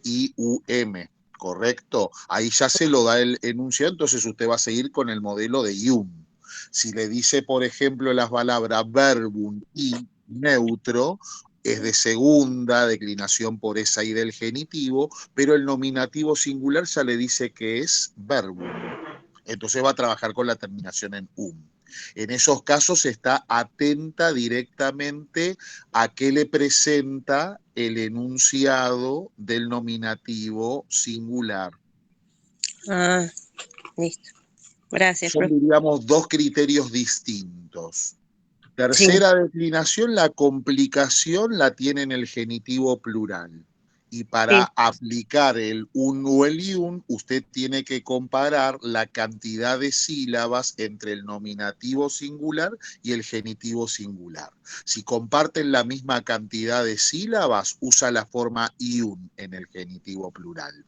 I-U-M, ¿correcto? Ahí ya se lo da el enunciado, entonces usted va a seguir con el modelo de Hume. Si le dice, por ejemplo, las palabras verbum y neutro, es de segunda declinación por esa I del genitivo, pero el nominativo singular ya le dice que es verbum. Entonces va a trabajar con la terminación en um. En esos casos está atenta directamente a qué le presenta el enunciado del nominativo singular. Ah, listo. Gracias, Son, profe. diríamos, dos criterios distintos. Sí. Tercera declinación, la complicación la tiene en el genitivo plural. Y para Sí. aplicar el un o el iun, usted tiene que comparar la cantidad de sílabas entre el nominativo singular y el genitivo singular. Si comparten la misma cantidad de sílabas, usa la forma iun en el genitivo plural.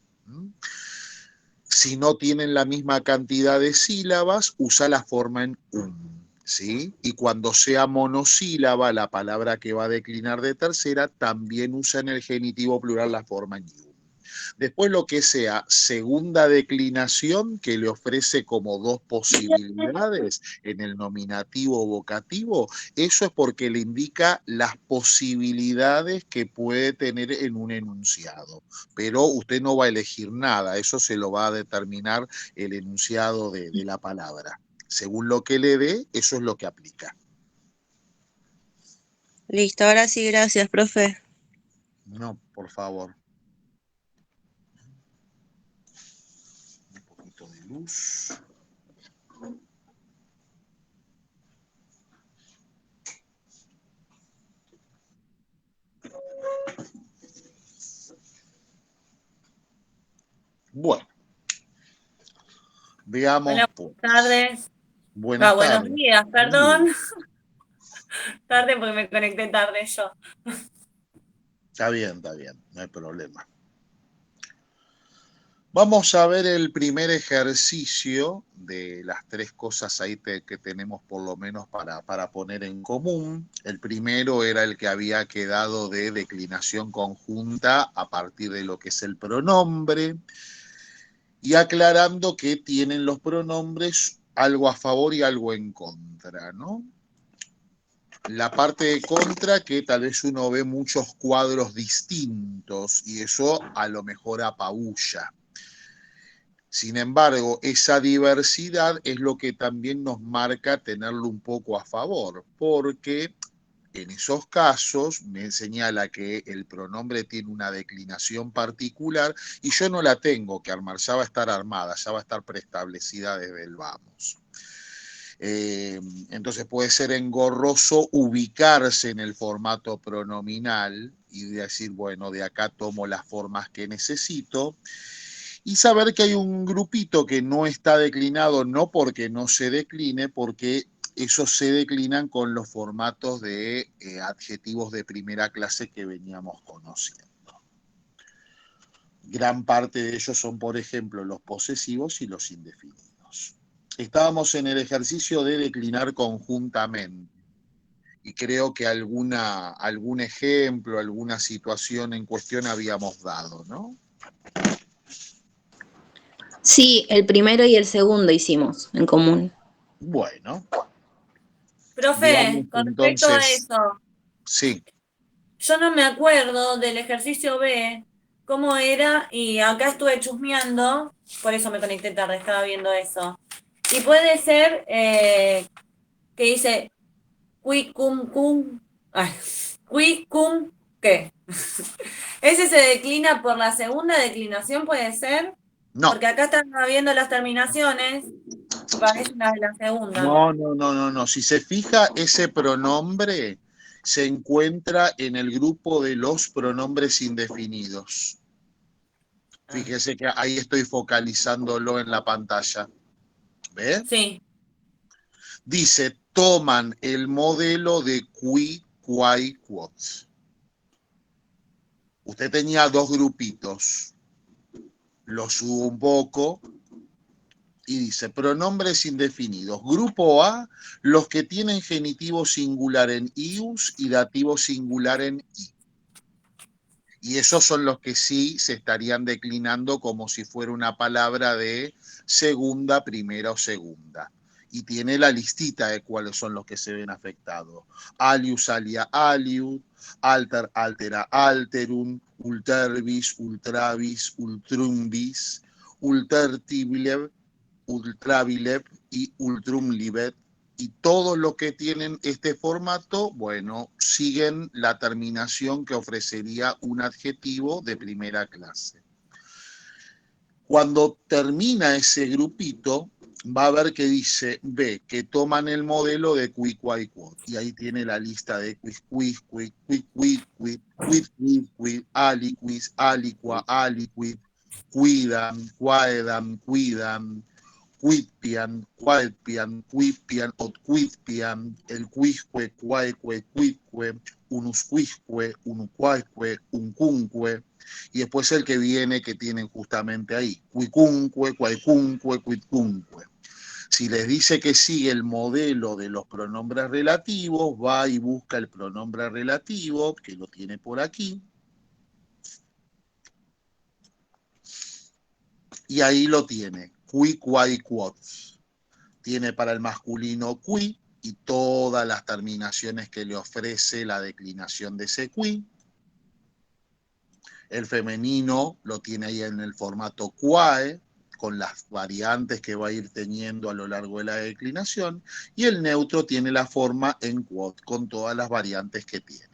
Si no tienen la misma cantidad de sílabas, usa la forma en ¿sí? Y cuando sea monosílaba, la palabra que va a declinar de tercera, también usa en el genitivo plural la forma en Después lo que sea segunda declinación, que le ofrece como dos posibilidades en el nominativo vocativo, eso es porque le indica las posibilidades que puede tener en un enunciado. Pero usted no va a elegir nada, eso se lo va a determinar el enunciado de la palabra. Según lo que le dé, eso es lo que aplica. Listo, ahora sí, gracias, profe. No, por favor. Un poquito de luz. Bueno, veamos. Hola, buenas tardes. Buenas Buenos tardes. días, perdón. Tarde porque me conecté tarde yo. Está bien, no hay problema. Vamos a ver el primer ejercicio de las tres cosas ahí que tenemos por lo menos para poner en común. El primero era el que había quedado de declinación conjunta a partir de lo que es el pronombre y aclarando que tienen los pronombres algo a favor y algo en contra, ¿no? La parte de contra, que tal vez uno ve muchos cuadros distintos y eso a lo mejor apabulla. Sin embargo, esa diversidad es lo que también nos marca tenerlo un poco a favor, porque en esos casos me señala que el pronombre tiene una declinación particular y yo no la tengo que armar, ya va a estar armada, ya va a estar preestablecida desde el vamos. Entonces puede ser engorroso ubicarse en el formato pronominal y decir, bueno, de acá tomo las formas que necesito y saber que hay un grupito que no está declinado, no porque no se decline, porque esos se declinan con los formatos de adjetivos de primera clase que veníamos conociendo. Gran parte de ellos son, por ejemplo, los posesivos y los indefinidos. Estábamos en el ejercicio de declinar conjuntamente y creo que algún ejemplo, alguna situación en cuestión habíamos dado, ¿no? Sí, el primero y el segundo hicimos en común. Bueno. Profe, con respecto a Entonces, eso, sí. yo no me acuerdo del ejercicio B, cómo era, y acá estuve chusmeando, por eso me conecté tarde, estaba viendo eso. Y puede ser que dice, ¿qué? ¿Ese se declina por la segunda declinación, puede ser? No. Porque acá están viendo las terminaciones y parecen las de la segunda. No. Si se fija, ese pronombre se encuentra en el grupo de los pronombres indefinidos. Fíjese que ahí estoy focalizándolo en la pantalla. ¿Ve? Sí. Dice, toman el modelo de qui, quai, quod. Usted tenía dos grupitos. Lo subo un poco y dice, pronombres indefinidos. Grupo A, los que tienen genitivo singular en ius y dativo singular en i. Y esos son los que sí se estarían declinando como si fuera una palabra de segunda, primera o segunda. Y tiene la listita de cuáles son los que se ven afectados. Alius, alia, aliud, alter, altera, alterum, ultervis, ultravis, ultrumbis, ultertibilev, ultravilev y ultrumlivet. Y todos los que tienen este formato, bueno, siguen la terminación que ofrecería un adjetivo de primera clase. Cuando termina ese grupito, va a ver que dice B, que toman el modelo de qui, quai, quod. Y ahí tiene la lista de quis, quis, quid, quid, quid, quid, quid, quid, quid, aliquis, aliqua, aliquid, quidam, quaedam, quidam, quidpian, qualpian, quipian, ot quidpian, el quisque, quaeque, quidque, unusquisque, unuquaeque, uncunque, y después el que viene que tienen justamente ahí, quicunque, quaecunque, quidcunque. Si les dice que sigue el modelo de los pronombres relativos, va y busca el pronombre relativo, que lo tiene por aquí, y ahí lo tiene, qui, quai, quod. Tiene para el masculino qui y todas las terminaciones que le ofrece la declinación de ese qui. El femenino lo tiene ahí en el formato quae, con las variantes que va a ir teniendo a lo largo de la declinación, y el neutro tiene la forma en quod, con todas las variantes que tiene.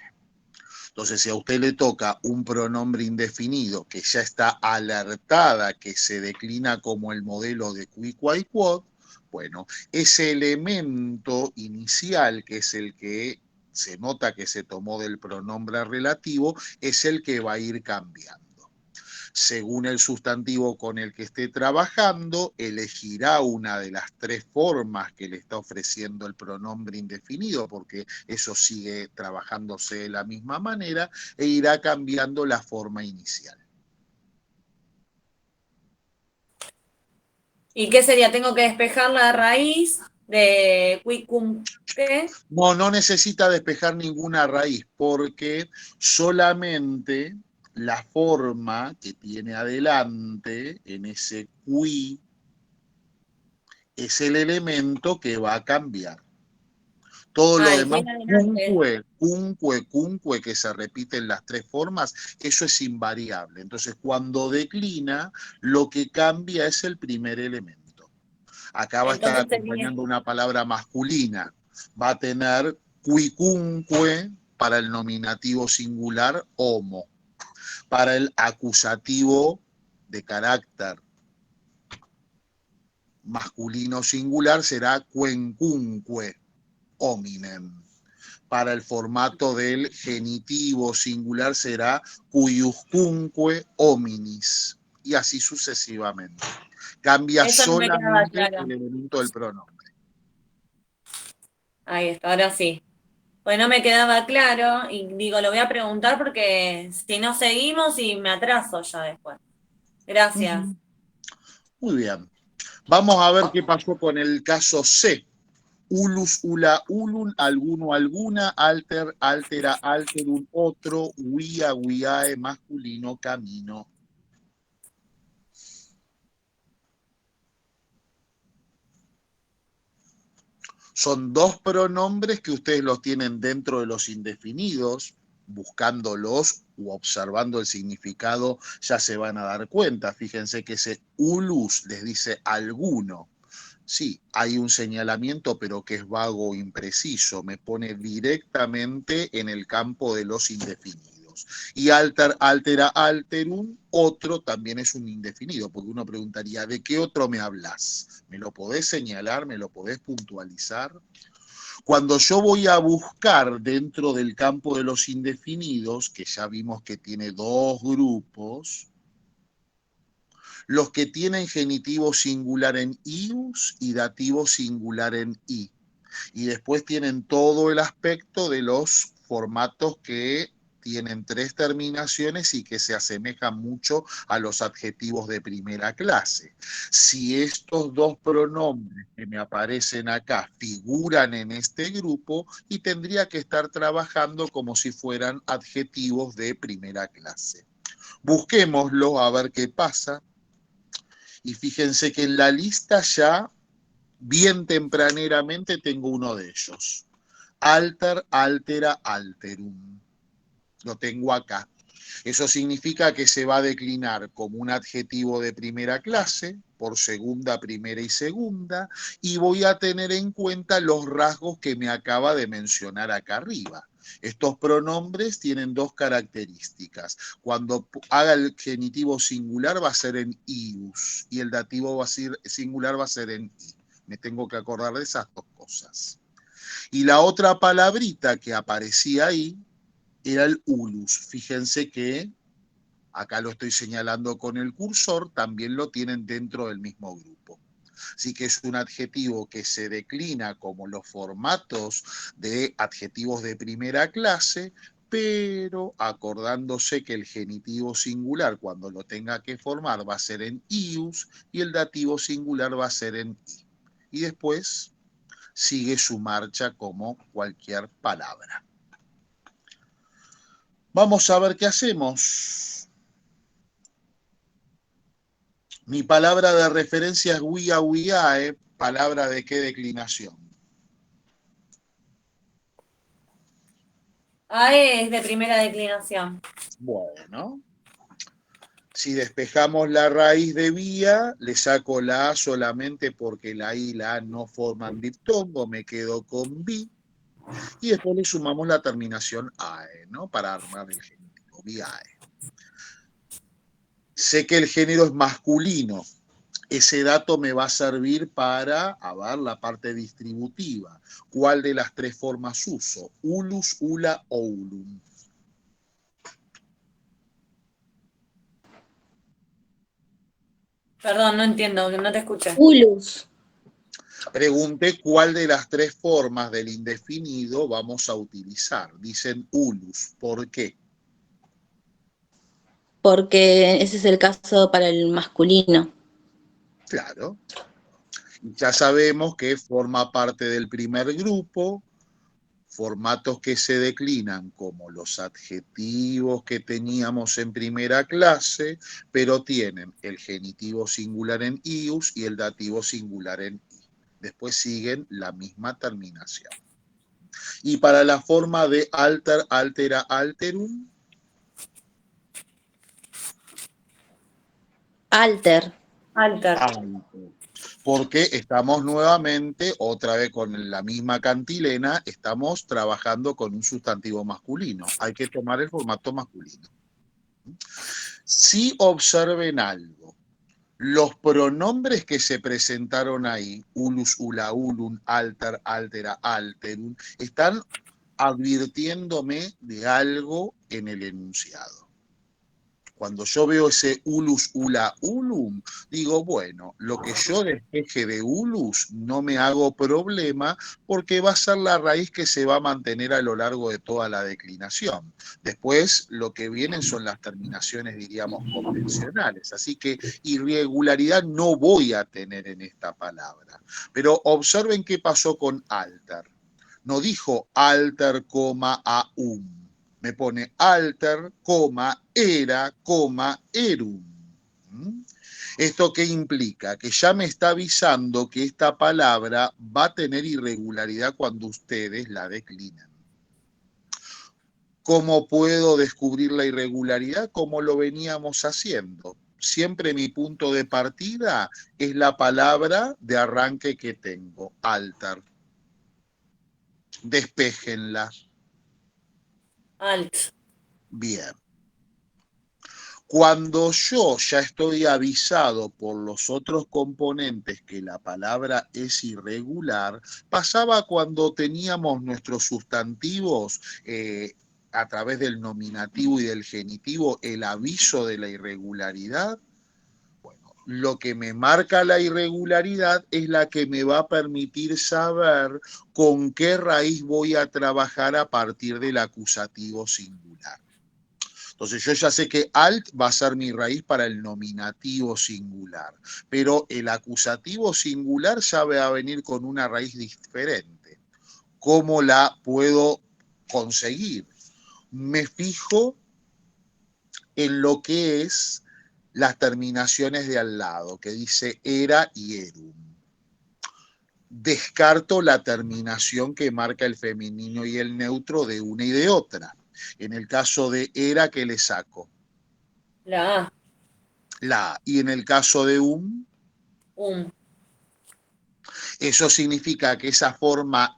Entonces, si a usted le toca un pronombre indefinido que ya está alertada que se declina como el modelo de qui, quai, quod, bueno, ese elemento inicial, que es el que se nota que se tomó del pronombre relativo, es el que va a ir cambiando. Según el sustantivo con el que esté trabajando, elegirá una de las tres formas que le está ofreciendo el pronombre indefinido, porque eso sigue trabajándose de la misma manera, e irá cambiando la forma inicial. ¿Y qué sería? ¿Tengo que despejar la raíz de quicum? ¿Qué? No, no necesita despejar ninguna raíz, porque solamente la forma que tiene adelante en ese qui es el elemento que va a cambiar. Todo lo demás, cunque, que se repite en las tres formas, eso es invariable. Entonces, cuando declina, lo que cambia es el primer elemento. Acá va a estar acompañando una palabra masculina. Va a tener quicunque para el nominativo singular homo. Para el acusativo de carácter masculino singular será cuencunque hominem. Para el formato del genitivo singular será cuyuscunque hominis. Y así sucesivamente. Cambia eso solamente no me claro. el elemento del pronombre. Ahí está, ahora sí. Pues no me quedaba claro y digo, lo voy a preguntar porque si no seguimos y me atraso ya después. Gracias. Muy bien. Vamos a ver qué pasó con el caso C. Ulus, ula, ulun, alguno, alguna, alter, altera, alterum, otro, huía, huiae, masculino, camino. Son dos pronombres que ustedes los tienen dentro de los indefinidos, buscándolos u observando el significado ya se van a dar cuenta. Fíjense que ese ulus les dice alguno. Sí, hay un señalamiento, pero que es vago o impreciso. Me pone directamente en el campo de los indefinidos. Y alter, altera, alterum, otro también es un indefinido, porque uno preguntaría, ¿de qué otro me hablas? ¿Me lo podés señalar? ¿Me lo podés puntualizar? Cuando yo voy a buscar dentro del campo de los indefinidos, que ya vimos que tiene dos grupos, los que tienen genitivo singular en ius y dativo singular en i. Y después tienen todo el aspecto de los formatos que tienen 3 terminaciones y que se asemejan mucho a los adjetivos de primera clase. Si estos 2 pronombres que me aparecen acá figuran en este grupo, y tendría que estar trabajando como si fueran adjetivos de primera clase. Busquémoslo a ver qué pasa. Y fíjense que en la lista ya, bien tempraneramente, tengo uno de ellos. Alter, altera, alterum. Lo tengo acá. Eso significa que se va a declinar como un adjetivo de primera clase, por segunda, primera y segunda, y voy a tener en cuenta los rasgos que me acaba de mencionar acá arriba. Estos pronombres tienen 2 características. Cuando haga el genitivo singular va a ser en ius, y el dativo singular va a ser en i. Me tengo que acordar de esas 2 cosas. Y la otra palabrita que aparecía ahí era el ulus. Fíjense que acá lo estoy señalando con el cursor, también lo tienen dentro del mismo grupo. Así que es un adjetivo que se declina como los formatos de adjetivos de primera clase, pero acordándose que el genitivo singular, cuando lo tenga que formar, va a ser en ius y el dativo singular va a ser en i. Y después sigue su marcha como cualquier palabra. Vamos a ver qué hacemos. Mi palabra de referencia es huia, huiae. ¿Palabra de qué declinación? AE es de primera declinación. Bueno, si despejamos la raíz de vía, le saco la A solamente porque la I y la A no forman diptongo, me quedo con bi, y después le sumamos la terminación AE, ¿no? Para armar el genitivo, viae. Sé que el género es masculino. Ese dato me va a servir para ver la parte distributiva. ¿Cuál de las 3 formas uso? Ulus, ula o ulum. Perdón, no entiendo, no te escuché. Ulus. Pregunté cuál de las 3 formas del indefinido vamos a utilizar. Dicen ulus. ¿Por qué? Porque ese es el caso para el masculino. Claro. Ya sabemos que forma parte del primer grupo, formatos que se declinan como los adjetivos que teníamos en primera clase, pero tienen el genitivo singular en ius y el dativo singular en i. Después siguen la misma terminación. Y para la forma de alter, altera, alterum, Alter. Alter. porque estamos nuevamente, otra vez con la misma cantilena, estamos trabajando con un sustantivo masculino. Hay que tomar el formato masculino. Si observen algo, los pronombres que se presentaron ahí, ulus, ula, ulum, alter, altera, alterum, están advirtiéndome de algo en el enunciado. Cuando yo veo ese ulus, ula, ulum, digo, bueno, lo que yo despeje de ulus no me hago problema porque va a ser la raíz que se va a mantener a lo largo de toda la declinación. Después, lo que vienen son las terminaciones, diríamos, convencionales. Así que irregularidad no voy a tener en esta palabra. Pero observen qué pasó con alter. No dijo alter, aum. Me pone alter, era, erum. ¿Esto qué implica? Que ya me está avisando que esta palabra va a tener irregularidad cuando ustedes la declinan. ¿Cómo puedo descubrir la irregularidad? Como lo veníamos haciendo. Siempre mi punto de partida es la palabra de arranque que tengo, alter. Despéjenla. Alt. Bien. Cuando yo ya estoy avisado por los otros componentes que la palabra es irregular, pasaba cuando teníamos nuestros sustantivos a través del nominativo y del genitivo el aviso de la irregularidad. Bueno, lo que me marca la irregularidad es la que me va a permitir saber con qué raíz voy a trabajar a partir del acusativo singular. Entonces yo ya sé que alt va a ser mi raíz para el nominativo singular, pero el acusativo singular ya va a venir con una raíz diferente. ¿Cómo la puedo conseguir? Me fijo en lo que es las terminaciones de al lado, que dice era y erum. Descarto la terminación que marca el femenino y el neutro de una y de otra. En el caso de era, ¿qué le saco? La A. La A. Y en el caso de eso significa que esa forma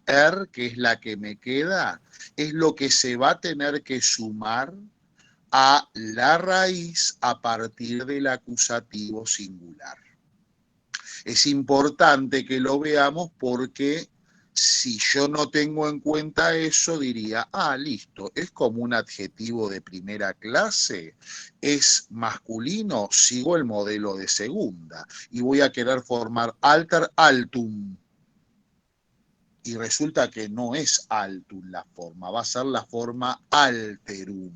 que es la que me queda, es lo que se va a tener que sumar a la raíz a partir del acusativo singular. Es importante que lo veamos porque si yo no tengo en cuenta eso, diría, listo, es como un adjetivo de primera clase, es masculino, sigo el modelo de segunda y voy a querer formar alter altum. Y resulta que no es altum la forma, va a ser la forma alterum.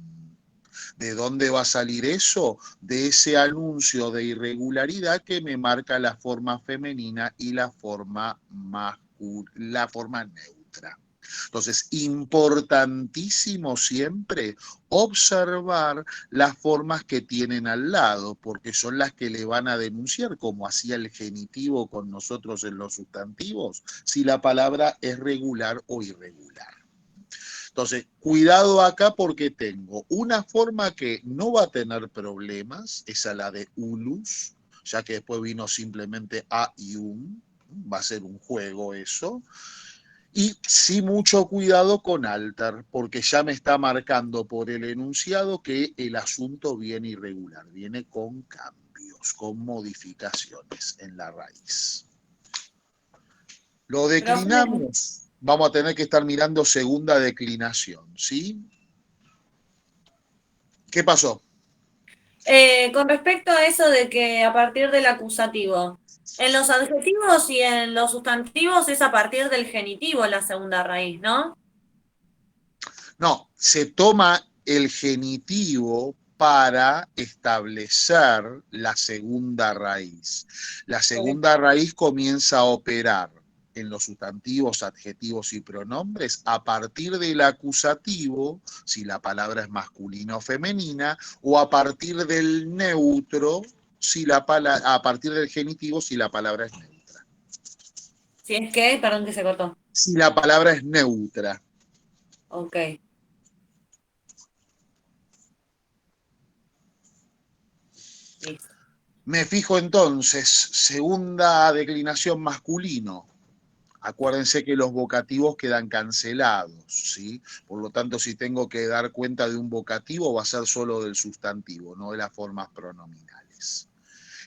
¿De dónde va a salir eso? De ese anuncio de irregularidad que me marca la forma femenina y la forma neutra. Entonces, importantísimo siempre observar las formas que tienen al lado, porque son las que le van a denunciar, como hacía el genitivo con nosotros en los sustantivos, si la palabra es regular o irregular. Entonces, cuidado acá porque tengo una forma que no va a tener problemas, esa la de ulus, ya que después vino simplemente a y va a ser un juego eso. Y sí mucho cuidado con alter, porque ya me está marcando por el enunciado que el asunto viene irregular, viene con cambios, con modificaciones en la raíz. Lo declinamos. Vamos a tener que estar mirando segunda declinación, ¿sí? ¿Qué pasó? Con respecto a eso de que a partir del acusativo, en los adjetivos y en los sustantivos es a partir del genitivo la segunda raíz, ¿no? No, se toma el genitivo para establecer la segunda raíz. La segunda raíz comienza a operar en los sustantivos, adjetivos y pronombres a partir del acusativo, si la palabra es masculina o femenina, o a partir del neutro, a partir del genitivo, si la palabra es neutra. Si es que, perdón que se cortó. Si la palabra es neutra. Ok. Listo. Me fijo entonces, segunda declinación masculino. Acuérdense que los vocativos quedan cancelados, ¿sí? Por lo tanto, si tengo que dar cuenta de un vocativo, va a ser solo del sustantivo, no de las formas pronominales.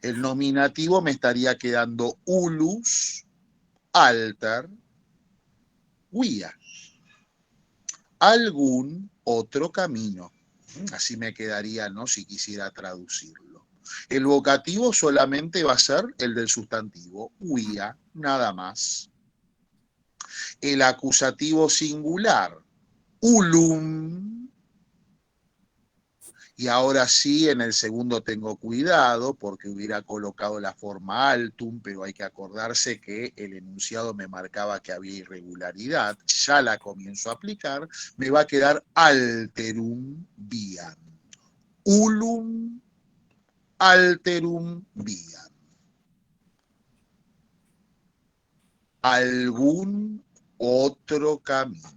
El nominativo me estaría quedando ulus, alter, guía. Algún otro camino. Así me quedaría, ¿no? Si quisiera traducirlo. El vocativo solamente va a ser el del sustantivo, guía, nada más. El acusativo singular, ulum. Y ahora sí, en el segundo tengo cuidado porque hubiera colocado la forma altum, pero hay que acordarse que el enunciado me marcaba que había irregularidad. Ya la comienzo a aplicar. Me va a quedar alterum viam. Ulum alterum viam. Algún otro camino.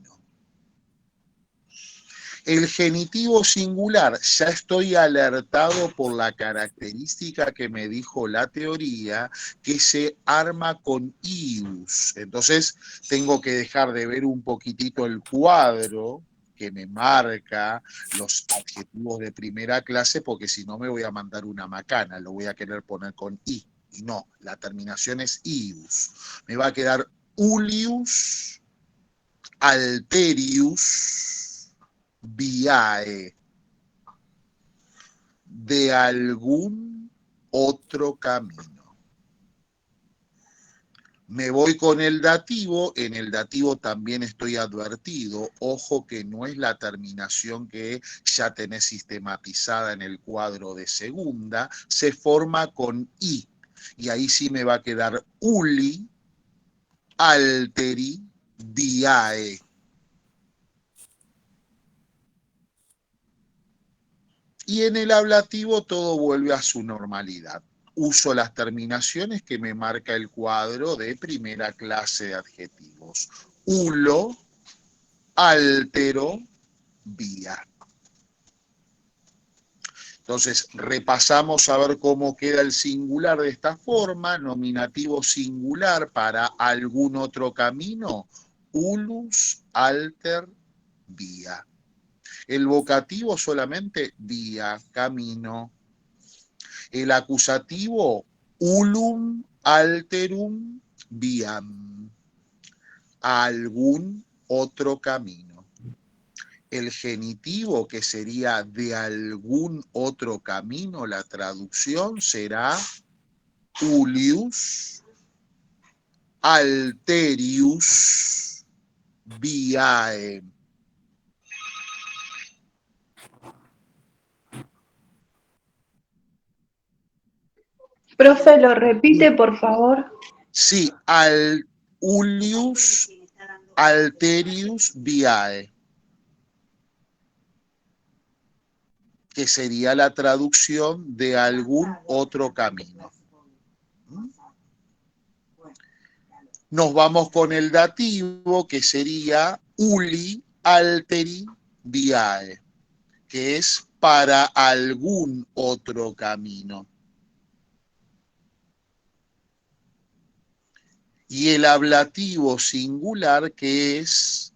El genitivo singular, ya estoy alertado por la característica que me dijo la teoría, que se arma con ius. Entonces, tengo que dejar de ver un poquitito el cuadro que me marca los adjetivos de primera clase, porque si no me voy a mandar una macana, lo voy a querer poner con i. Y no, la terminación es ius. Me va a quedar ulius, alterius, viae, de algún otro camino. Me voy con el dativo, en el dativo también estoy advertido, ojo que no es la terminación que ya tenés sistematizada en el cuadro de segunda, se forma con I, y ahí sí me va a quedar uli, alteri, diae. Y en el ablativo todo vuelve a su normalidad. Uso las terminaciones que me marca el cuadro de primera clase de adjetivos. Ulo, altero, vía. Entonces, repasamos a ver cómo queda el singular de esta forma. Nominativo singular para algún otro camino. Ulus, alter, vía. El vocativo solamente vía, camino. El acusativo, ulum, alterum, viam. A algún otro camino. El genitivo, que sería de algún otro camino, la traducción será ulius, alterius, viae. Profe, ¿lo repite, por favor? Sí, ulius, alterius, viae, que sería la traducción de algún otro camino. Nos vamos con el dativo, que sería uli, alteri, viae, que es para algún otro camino. Y el ablativo singular, que es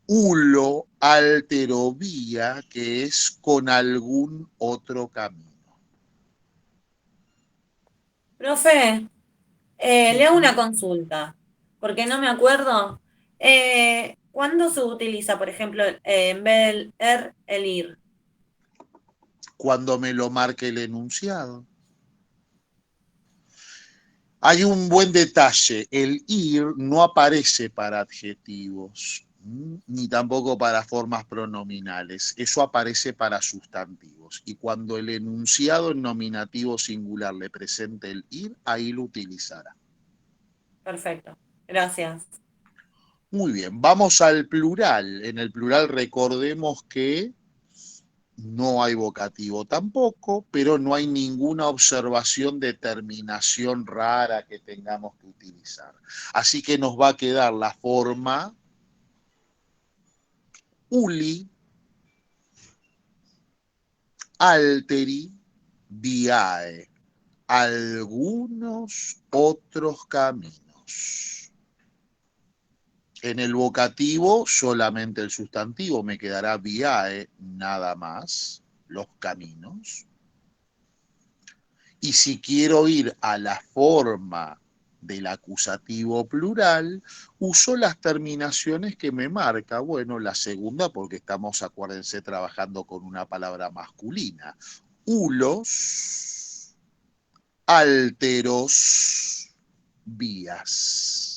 ulo, altero, vía, que es con algún otro camino. Profe, le hago una consulta, porque no me acuerdo. ¿Cuándo se utiliza, por ejemplo, en vez del el ir? Cuando me lo marque el enunciado. Hay un buen detalle, el ir no aparece para adjetivos, ni tampoco para formas pronominales, eso aparece para sustantivos. Y cuando el enunciado en nominativo singular le presente el ir, ahí lo utilizará. Perfecto, gracias. Muy bien, vamos al plural. En el plural recordemos que no hay vocativo tampoco, pero no hay ninguna observación de terminación rara que tengamos que utilizar. Así que nos va a quedar la forma uli, alteri, viae. Algunos otros caminos. En el vocativo solamente el sustantivo, me quedará viae, nada más, los caminos. Y si quiero ir a la forma del acusativo plural, uso las terminaciones que me marca. Bueno, la segunda, porque estamos, acuérdense, trabajando con una palabra masculina. Ulos, alteros, vías.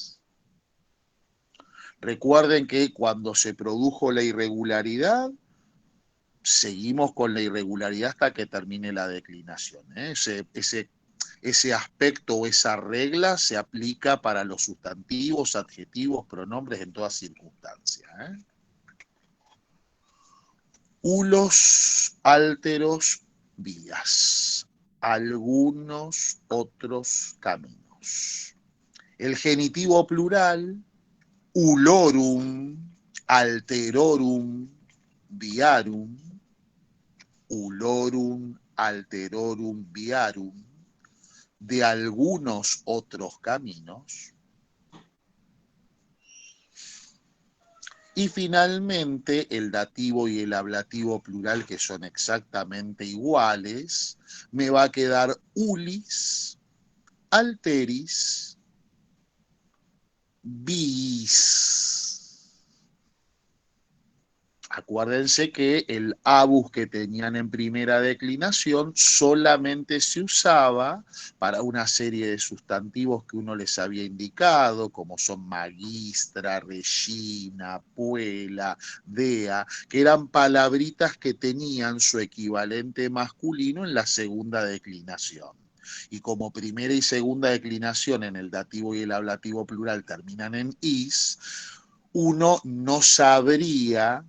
Recuerden que cuando se produjo la irregularidad, seguimos con la irregularidad hasta que termine la declinación. Ese aspecto o esa regla se aplica para los sustantivos, adjetivos, pronombres en todas circunstancias. Ulos, alteros, vías. Algunos otros caminos. El genitivo plural, ulorum, alterorum, viarum, ulorum, alterorum, viarum, de algunos otros caminos. Y finalmente el dativo y el ablativo plural, que son exactamente iguales, me va a quedar ulis, alteris, bis. Acuérdense que el abus que tenían en primera declinación solamente se usaba para una serie de sustantivos que uno les había indicado, como son magistra, regina, puela, dea, que eran palabritas que tenían su equivalente masculino en la segunda declinación. Y como primera y segunda declinación en el dativo y el ablativo plural terminan en is, uno no sabría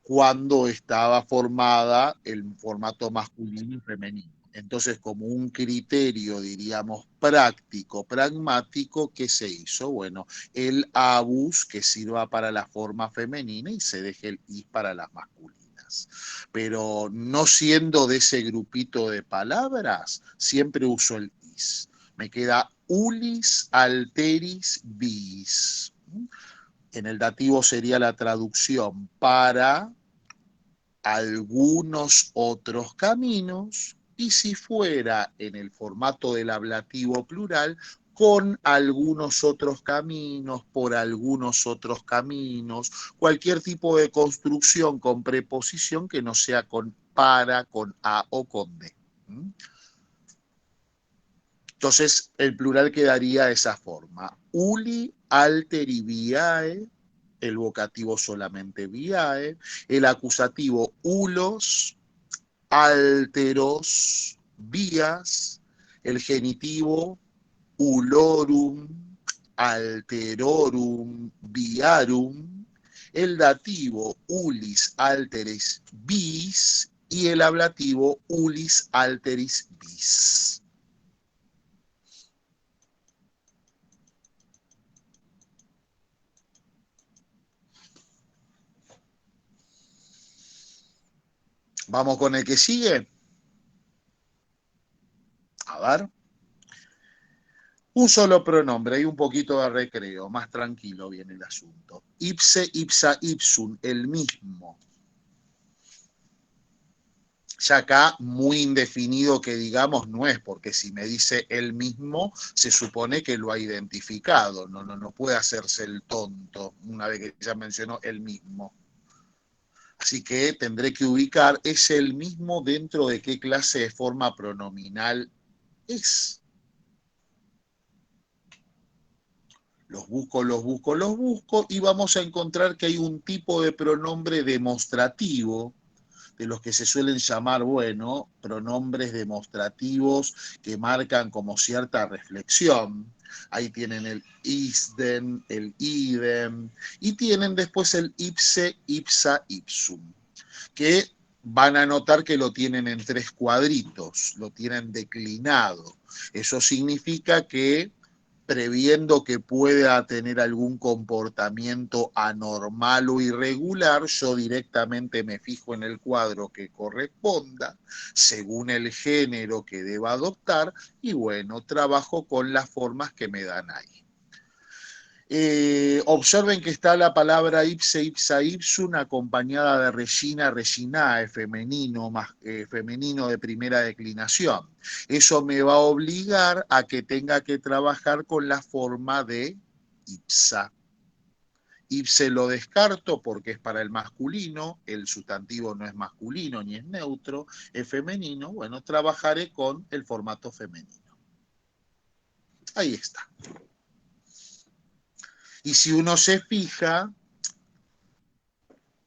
cuando estaba formada el formato masculino y femenino. Entonces, como un criterio, diríamos, práctico, pragmático, ¿qué se hizo? Bueno, el abus que sirva para la forma femenina y se deje el is para las masculinas. Pero no siendo de ese grupito de palabras, siempre uso el is. Me queda ulis, alteris, bis. En el dativo sería la traducción para algunos otros caminos, y si fuera en el formato del ablativo plural, con algunos otros caminos, por algunos otros caminos, cualquier tipo de construcción con preposición que no sea con para, con a o con de. Entonces, el plural quedaría de esa forma. Uli, alteri, viae, el vocativo solamente viae, el acusativo ulos, alteros, vías, el genitivo ulorum, alterorum, viarum, el dativo ulis, alteris, bis y el ablativo ulis, alteris, bis. Vamos con el que sigue. A ver. Un solo pronombre y un poquito de recreo, más tranquilo viene el asunto. Ipse, ipsa, ipsum, el mismo. Ya acá muy indefinido que digamos no es, porque si me dice el mismo, se supone que lo ha identificado. No puede hacerse el tonto una vez que ya mencionó el mismo. Así que tendré que ubicar, ¿es el mismo dentro de qué clase de forma pronominal es? Los busco y vamos a encontrar que hay un tipo de pronombre demostrativo, de los que se suelen llamar, bueno, pronombres demostrativos que marcan como cierta reflexión. Ahí tienen el isden, el idem, y tienen después el ipse, ipsa, ipsum, que van a notar que lo tienen en 3 cuadritos, lo tienen declinado. Eso significa que, previendo que pueda tener algún comportamiento anormal o irregular, yo directamente me fijo en el cuadro que corresponda, según el género que deba adoptar, y bueno, trabajo con las formas que me dan ahí. Observen que está la palabra ipse, ipsa, ipsum acompañada de regina, reginae, femenino, femenino de primera declinación. Eso me va a obligar a que tenga que trabajar con la forma de ipsa. Ipse lo descarto porque es para el masculino, el sustantivo no es masculino ni es neutro, es femenino. Bueno, trabajaré con el formato femenino. Ahí está. Y si uno se fija,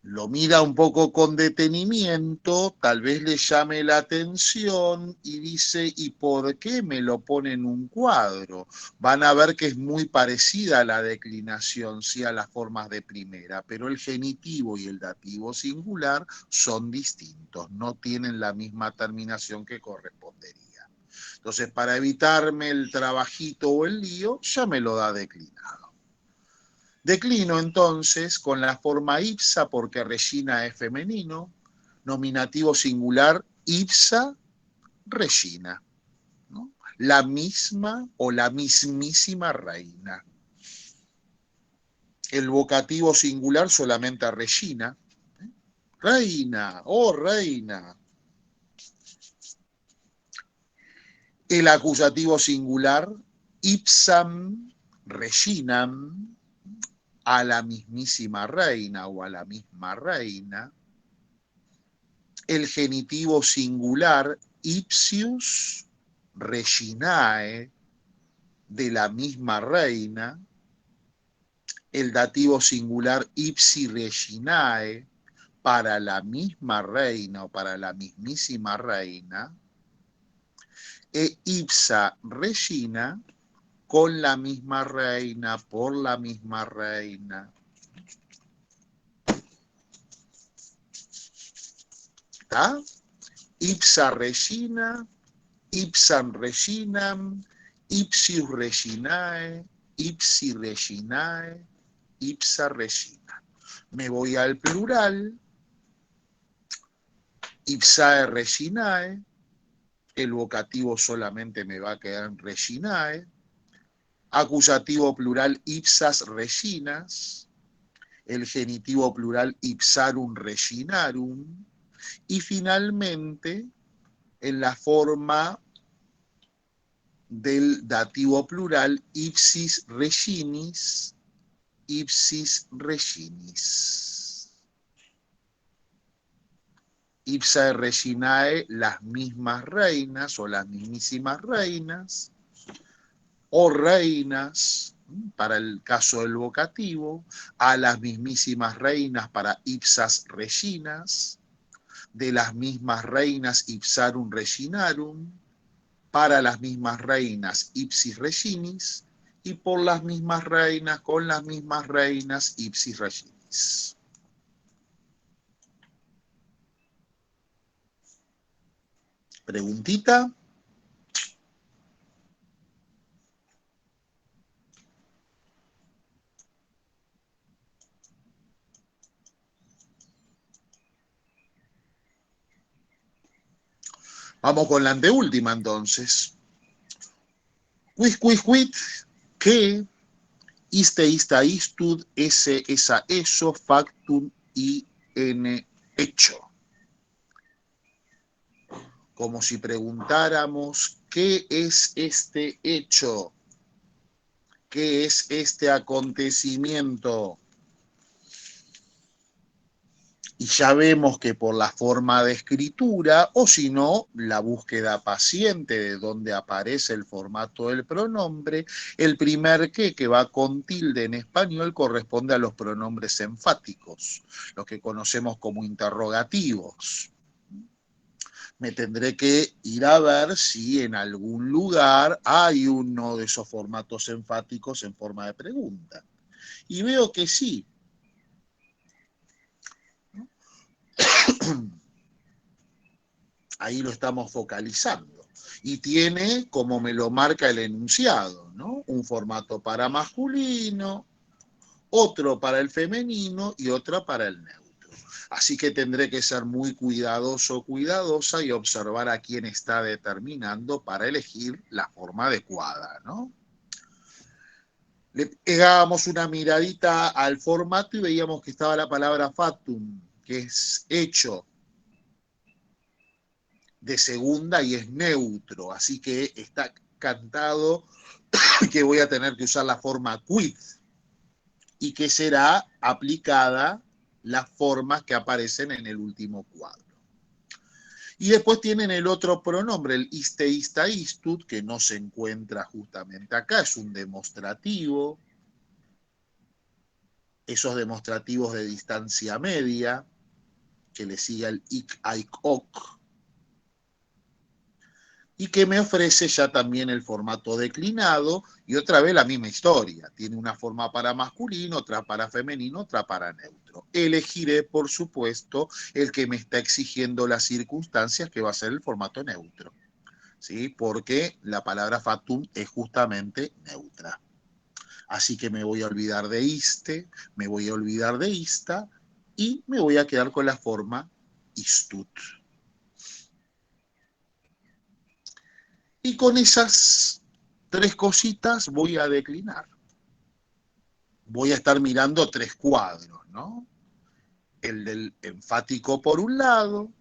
lo mira un poco con detenimiento, tal vez le llame la atención y dice, ¿y por qué me lo pone en un cuadro? Van a ver que es muy parecida a la declinación, sí, a las formas de primera, pero el genitivo y el dativo singular son distintos, no tienen la misma terminación que correspondería. Entonces, para evitarme el trabajito o el lío, ya me lo da declinado. Declino entonces con la forma ipsa porque regina es femenino, nominativo singular ipsa, regina, ¿no? La misma o la mismísima reina. El vocativo singular solamente a regina. Reina, oh reina. El acusativo singular ipsam, reginam. a la mismísima reina o a la misma reina, el genitivo singular ipsius reginae de la misma reina, el dativo singular ipsi reginae para la misma reina o para la mismísima reina, e ipsa regina con la misma reina, por la misma reina. ¿Está? Ipsa regina, ipsam reginam, ipsius reginae, ipsi reginae, ipsa regina. Me voy al plural, ipsae reginae, el vocativo solamente me va a quedar en reginae, acusativo plural ipsas reginas, el genitivo plural ipsarum reginarum, y finalmente en la forma del dativo plural ipsis reginis, ipsis reginis. Ipsae reginae, las mismas reinas o las mismísimas reinas, o reinas, para el caso del vocativo, a las mismísimas reinas para ipsas reginas, de las mismas reinas ipsarum reginarum, para las mismas reinas ipsis reginis, y por las mismas reinas, con las mismas reinas ipsis reginis. ¿Preguntita? Vamos con la anteúltima entonces. Quid, que, ista, istud, ese, esa, eso, factum, hecho. Como si preguntáramos, ¿qué es este hecho? ¿Qué es este acontecimiento? Y ya vemos que por la forma de escritura, o si no, la búsqueda paciente de donde aparece el formato del pronombre, el primer que va con tilde en español corresponde a los pronombres enfáticos, los que conocemos como interrogativos. Me tendré que ir a ver si en algún lugar hay uno de esos formatos enfáticos en forma de pregunta. Y veo que sí. Ahí lo estamos focalizando. Y tiene, como me lo marca el enunciado, ¿no? Un formato para masculino, otro para el femenino y otro para el neutro. Así que tendré que ser muy cuidadoso, cuidadosa y observar a quién está determinando para elegir la forma adecuada, ¿no? Le pegábamos una miradita al formato y veíamos que estaba la palabra factum, que es hecho, de segunda y es neutro, así que está cantado que voy a tener que usar la forma quid y que será aplicada las formas que aparecen en el último cuadro. Y después tienen el otro pronombre, el iste, ista, istud, que no se encuentra justamente acá, es un demostrativo, esos demostrativos de distancia media, que le sigue el ic, aic, oc, y que me ofrece ya también el formato declinado, y otra vez la misma historia. Tiene una forma para masculino, otra para femenino, otra para neutro. Elegiré, por supuesto, el que me está exigiendo las circunstancias, que va a ser el formato neutro, ¿sí? Porque la palabra factum es justamente neutra. Así que me voy a olvidar de iste, me voy a olvidar de ista, y me voy a quedar con la forma istut. Y con esas tres cositas voy a declinar. Voy a estar mirando tres cuadros, ¿no? El del enfático por un lado,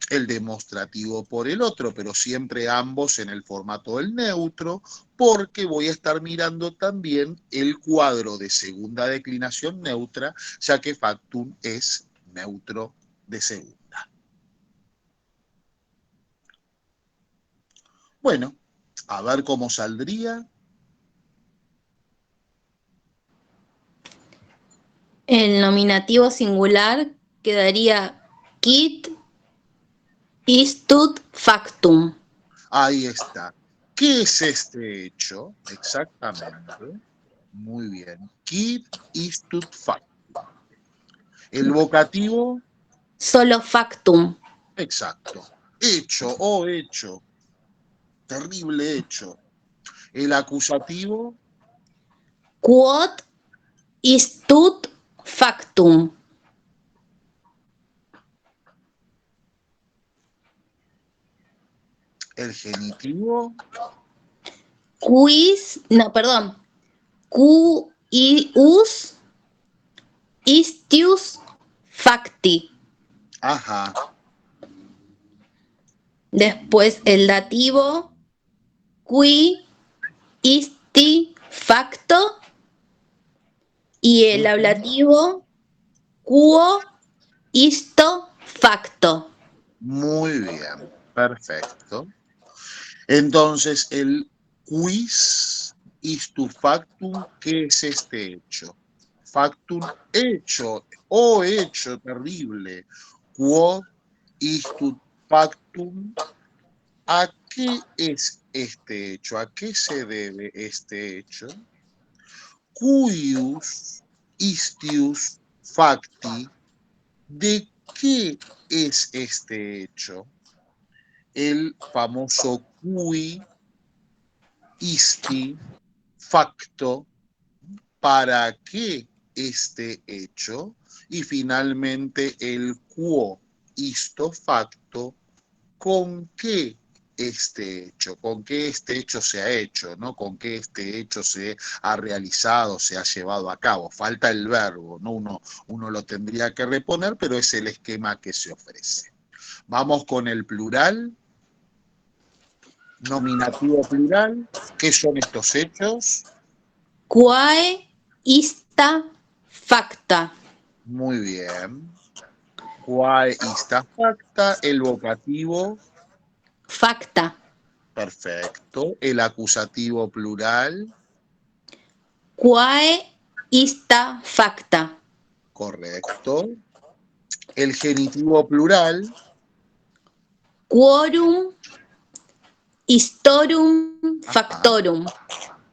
el demostrativo por el otro, pero siempre ambos en el formato del neutro, porque voy a estar mirando también el cuadro de segunda declinación neutra, ya que factum es neutro de segunda. Bueno, a ver cómo saldría. El nominativo singular quedaría quid istud factum. Ahí está. ¿Qué es este hecho? Exactamente. Muy bien. Quid istud factum. El vocativo, Solo factum. exacto. Hecho o hecho. Terrible hecho. El acusativo, Quod istud factum. el genitivo, Quius istius facti. ajá, Después el dativo, qui isti facto. Y el ablativo, quo isto facto. muy bien, perfecto. Entonces, el quis istu factum, ¿qué es este hecho? Factum, hecho, o hecho terrible. Quod istu factum, ¿a qué es este hecho? ¿A qué se debe este hecho? Cuius istius facti, ¿de qué es este hecho? El famoso cui isti facto, ¿para qué este hecho? Y finalmente el quo isto facto, ¿con qué este hecho? ¿Con qué este hecho se ha hecho? ¿No? ¿Con qué este hecho se ha realizado, se ha llevado a cabo? Falta el verbo, ¿no? Uno lo tendría que reponer, pero es el esquema que se ofrece. Vamos con el plural. Nominativo plural. ¿Qué son estos hechos? Quae ista facta. Muy bien. Quae ista facta. El vocativo. Facta. Perfecto. El acusativo plural. Quae ista facta. Correcto. El genitivo plural. Quorum istorum factorum.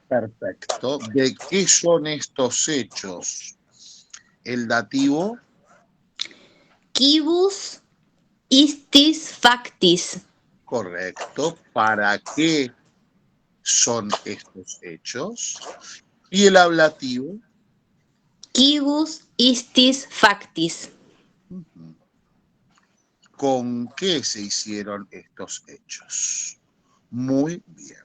Perfecto. ¿De qué son estos hechos? El dativo. Quibus istis factis. Correcto. ¿Para qué son estos hechos? Y el ablativo. Quibus istis factis. ¿Con qué se hicieron estos hechos? Muy bien.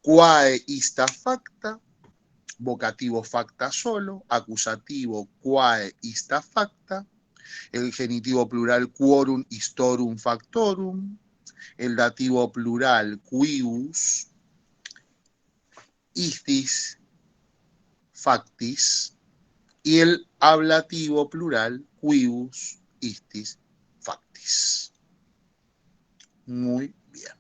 Quae ista facta, vocativo facta solo, acusativo quae ista facta, el genitivo plural quorum istorum factorum, el dativo plural quibus istis factis y el ablativo plural quibus istis factis. Muy bien.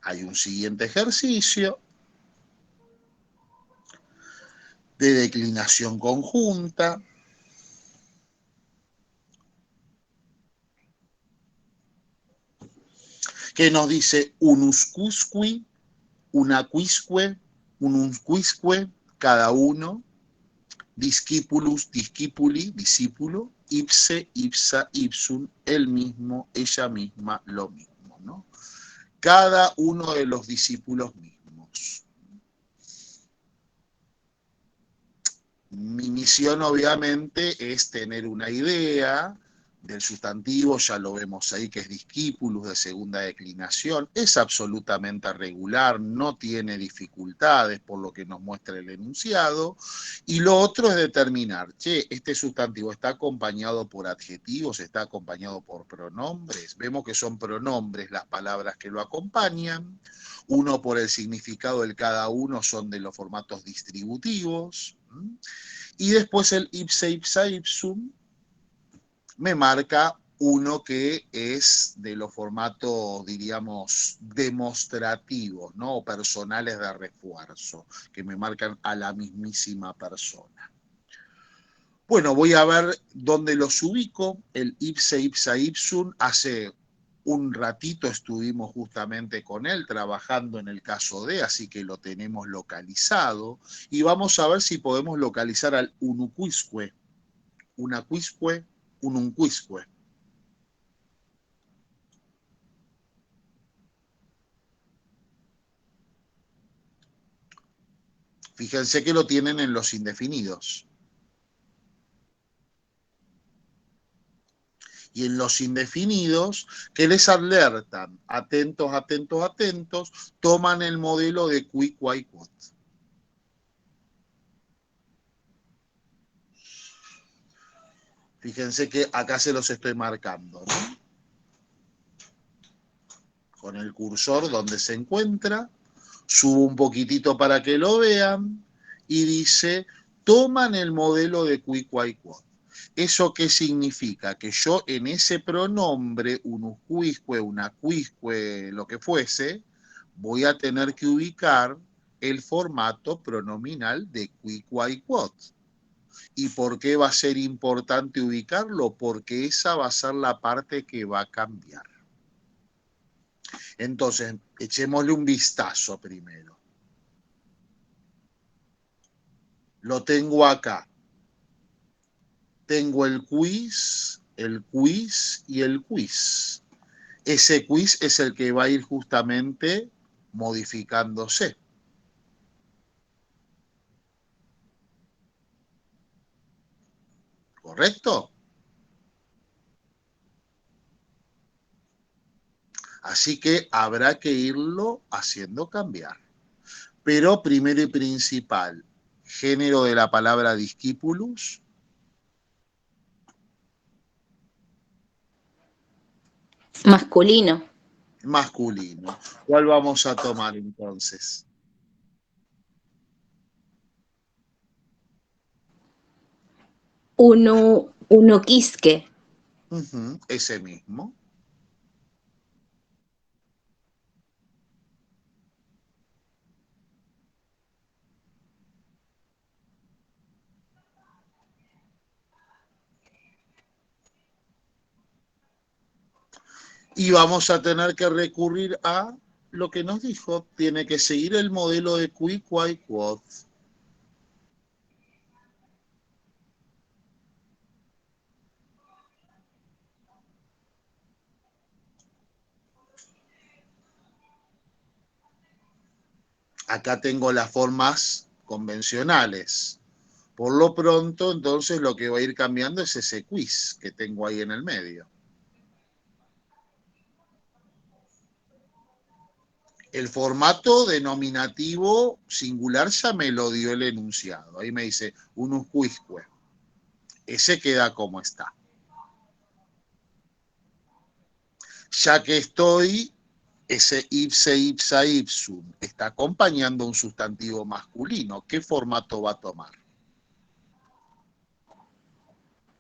Hay un siguiente ejercicio de declinación conjunta. Que nos dice unuscusqui, unaquisque, unusquisque, cada uno, discipulus, discipuli, discípulo, ipse, ipsa, ipsum, el mismo, ella misma, lo mismo, ¿no? Cada uno de los discípulos mismos. Mi misión, obviamente, es tener una idea del sustantivo, ya lo vemos ahí que es discípulus de segunda declinación, es absolutamente regular, no tiene dificultades por lo que nos muestra el enunciado, y lo otro es determinar, che, este sustantivo está acompañado por adjetivos, está acompañado por pronombres, vemos que son pronombres las palabras que lo acompañan, uno por el significado del cada uno son de los formatos distributivos, y después el ipse ipsa ipsum me marca uno que es de los formatos, diríamos, demostrativos, ¿no? O personales de refuerzo, que me marcan a la mismísima persona. Bueno, voy a ver dónde los ubico. El ipse ipsa ipsum, hace un ratito estuvimos justamente con él trabajando en el caso de, así que lo tenemos localizado. Y vamos a ver si podemos localizar al unuquisque, unaquisque, ununquisque. Fíjense que lo tienen en los indefinidos. Y en los indefinidos, que les alertan, atentos, atentos, atentos, toman el modelo de qui, quai, quod. Fíjense que acá se los estoy marcando, ¿no? Con el cursor donde se encuentra, subo un poquitito para que lo vean, y dice, toman el modelo de qui, quai, quod. ¿Eso qué significa? Que yo en ese pronombre, unusquisque, unaquisque, lo que fuese, voy a tener que ubicar el formato pronominal de qui, quai, quod. ¿Y por qué va a ser importante ubicarlo? Porque esa va a ser la parte que va a cambiar. Entonces, echémosle un vistazo primero. Lo tengo acá. Tengo el quiz y el quiz. Ese quiz es el que va a ir justamente modificándose. ¿Correcto? Así que habrá que irlo haciendo cambiar. Pero primero y principal, género de la palabra discípulus. Masculino. Masculino. ¿Cuál vamos a tomar entonces? Unuquisque. Ese mismo. Y vamos a tener que recurrir a lo que nos dijo, tiene que seguir el modelo de qui, quai, quod. Acá tengo las formas convencionales. Por lo pronto, entonces, lo que va a ir cambiando es ese quiz que tengo ahí en el medio. El formato denominativo singular ya me lo dio el enunciado. Ahí me dice unusquisque. Ese queda como está. Ya que estoy, ese ipse, ipsa, ipsum está acompañando un sustantivo masculino. ¿Qué formato va a tomar?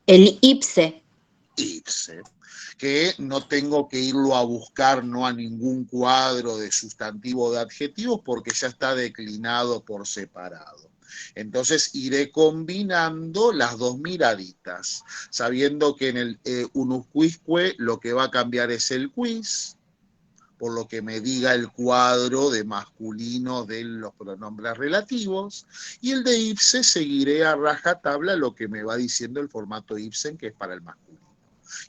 El ipse. Ipse. Que no tengo que irlo a buscar, no a ningún cuadro de sustantivo de adjetivos, porque ya está declinado por separado. Entonces iré combinando las dos miraditas, sabiendo que en el unusquisque lo que va a cambiar es el quiz, por lo que me diga el cuadro de masculino de los pronombres relativos, y el de ipse seguiré a rajatabla lo que me va diciendo el formato ipsen, que es para el masculino.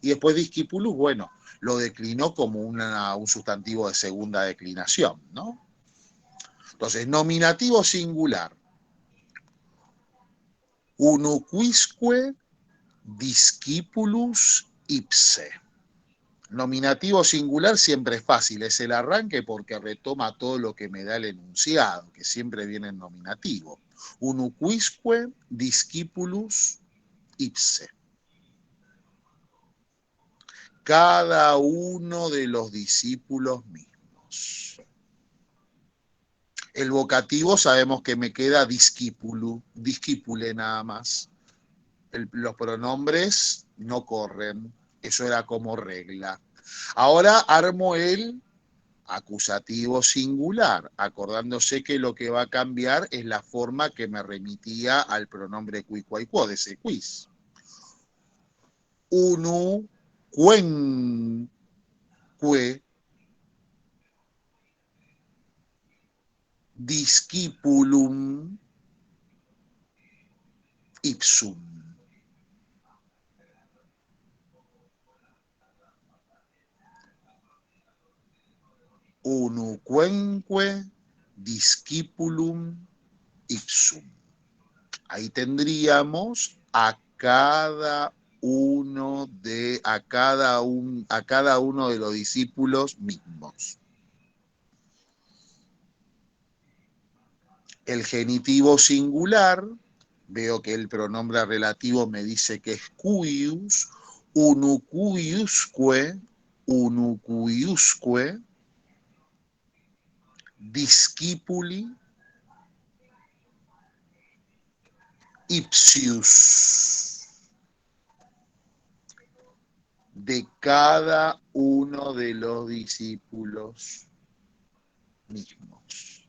Y después discípulus, bueno, lo declinó como un sustantivo de segunda declinación, ¿no? Entonces, nominativo singular. Unuquisque discípulus ipse. Nominativo singular siempre es fácil, es el arranque porque retoma todo lo que me da el enunciado, que siempre viene en nominativo. Unuquisque discipulus ipse. Cada uno de los discípulos mismos. El vocativo sabemos que me queda discípule nada más. Los pronombres no corren, eso era como regla. Ahora armo el acusativo singular, acordándose que lo que va a cambiar es la forma que me remitía al pronombre qui, quai, quo de ese quiz. Unu, quenque, discipulum ipsum. Unuquenque discipulum ipsum. Ahí tendríamos a cada uno de los discípulos mismos. El genitivo singular, veo que el pronombre relativo me dice que es cuius, unucuiusque, discipuli ipsius. De cada uno de los discípulos mismos.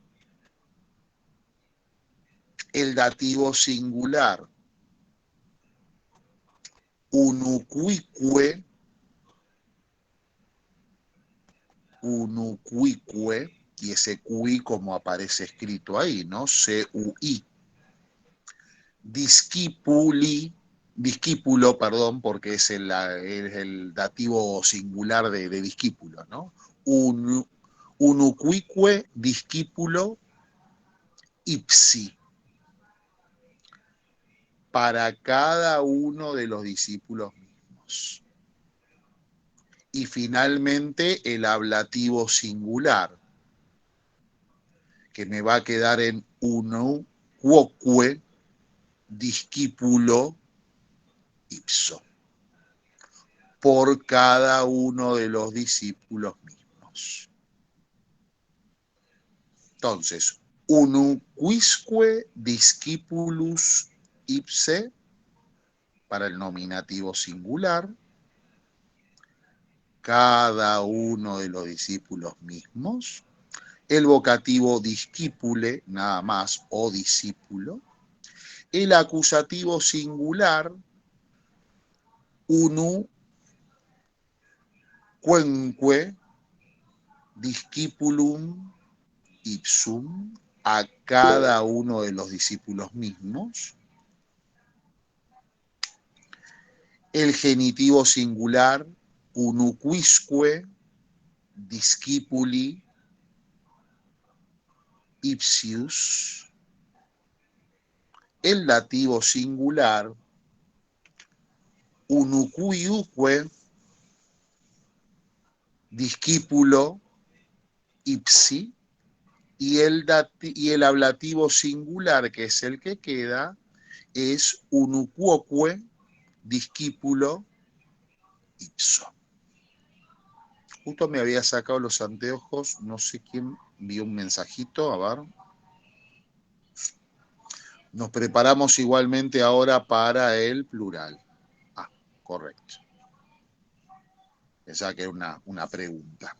El dativo singular, unuquisque, y ese QI como aparece escrito ahí, ¿no? CUI. Discípulo, perdón, porque es el dativo singular de discípulo, ¿no? Unuquisque discípulo ipsi. Para cada uno de los discípulos mismos. Y finalmente el ablativo singular, que me va a quedar en unuquoque discípulo ipso. Por cada uno de los discípulos mismos. Entonces, unuquisque discipulus ipse para el nominativo singular, cada uno de los discípulos mismos, el vocativo discípule, nada más, o discípulo, el acusativo singular, unuquenque discipulum ipsum, a cada uno de los discípulos mismos, el genitivo singular, unuquisque discipuli ipsius, el dativo singular, unuquiuque discípulo ipsi, y el ablativo singular, que es el que queda, es unuquoque discípulo ipso. Justo me había sacado los anteojos, no sé quién envió un mensajito, a ver. Nos preparamos igualmente ahora para el plural. Ah, correcto. Esa que era una pregunta.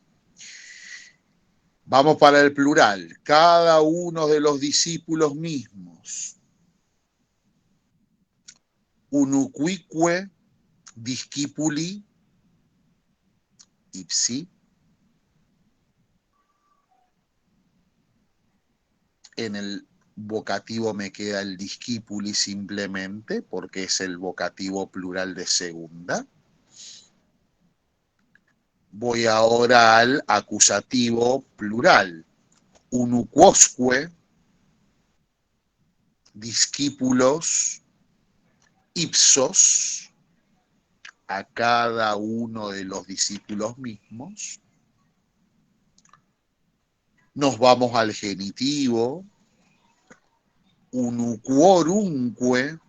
Vamos para el plural. Cada uno de los discípulos mismos. Unuquisque discipuli ipsi. En el vocativo me queda el discipuli simplemente, porque es el vocativo plural de segunda. Voy ahora al acusativo plural. Unuquosque discípulos ipsos, a cada uno de los discípulos mismos. Nos vamos al genitivo, unuquorunque,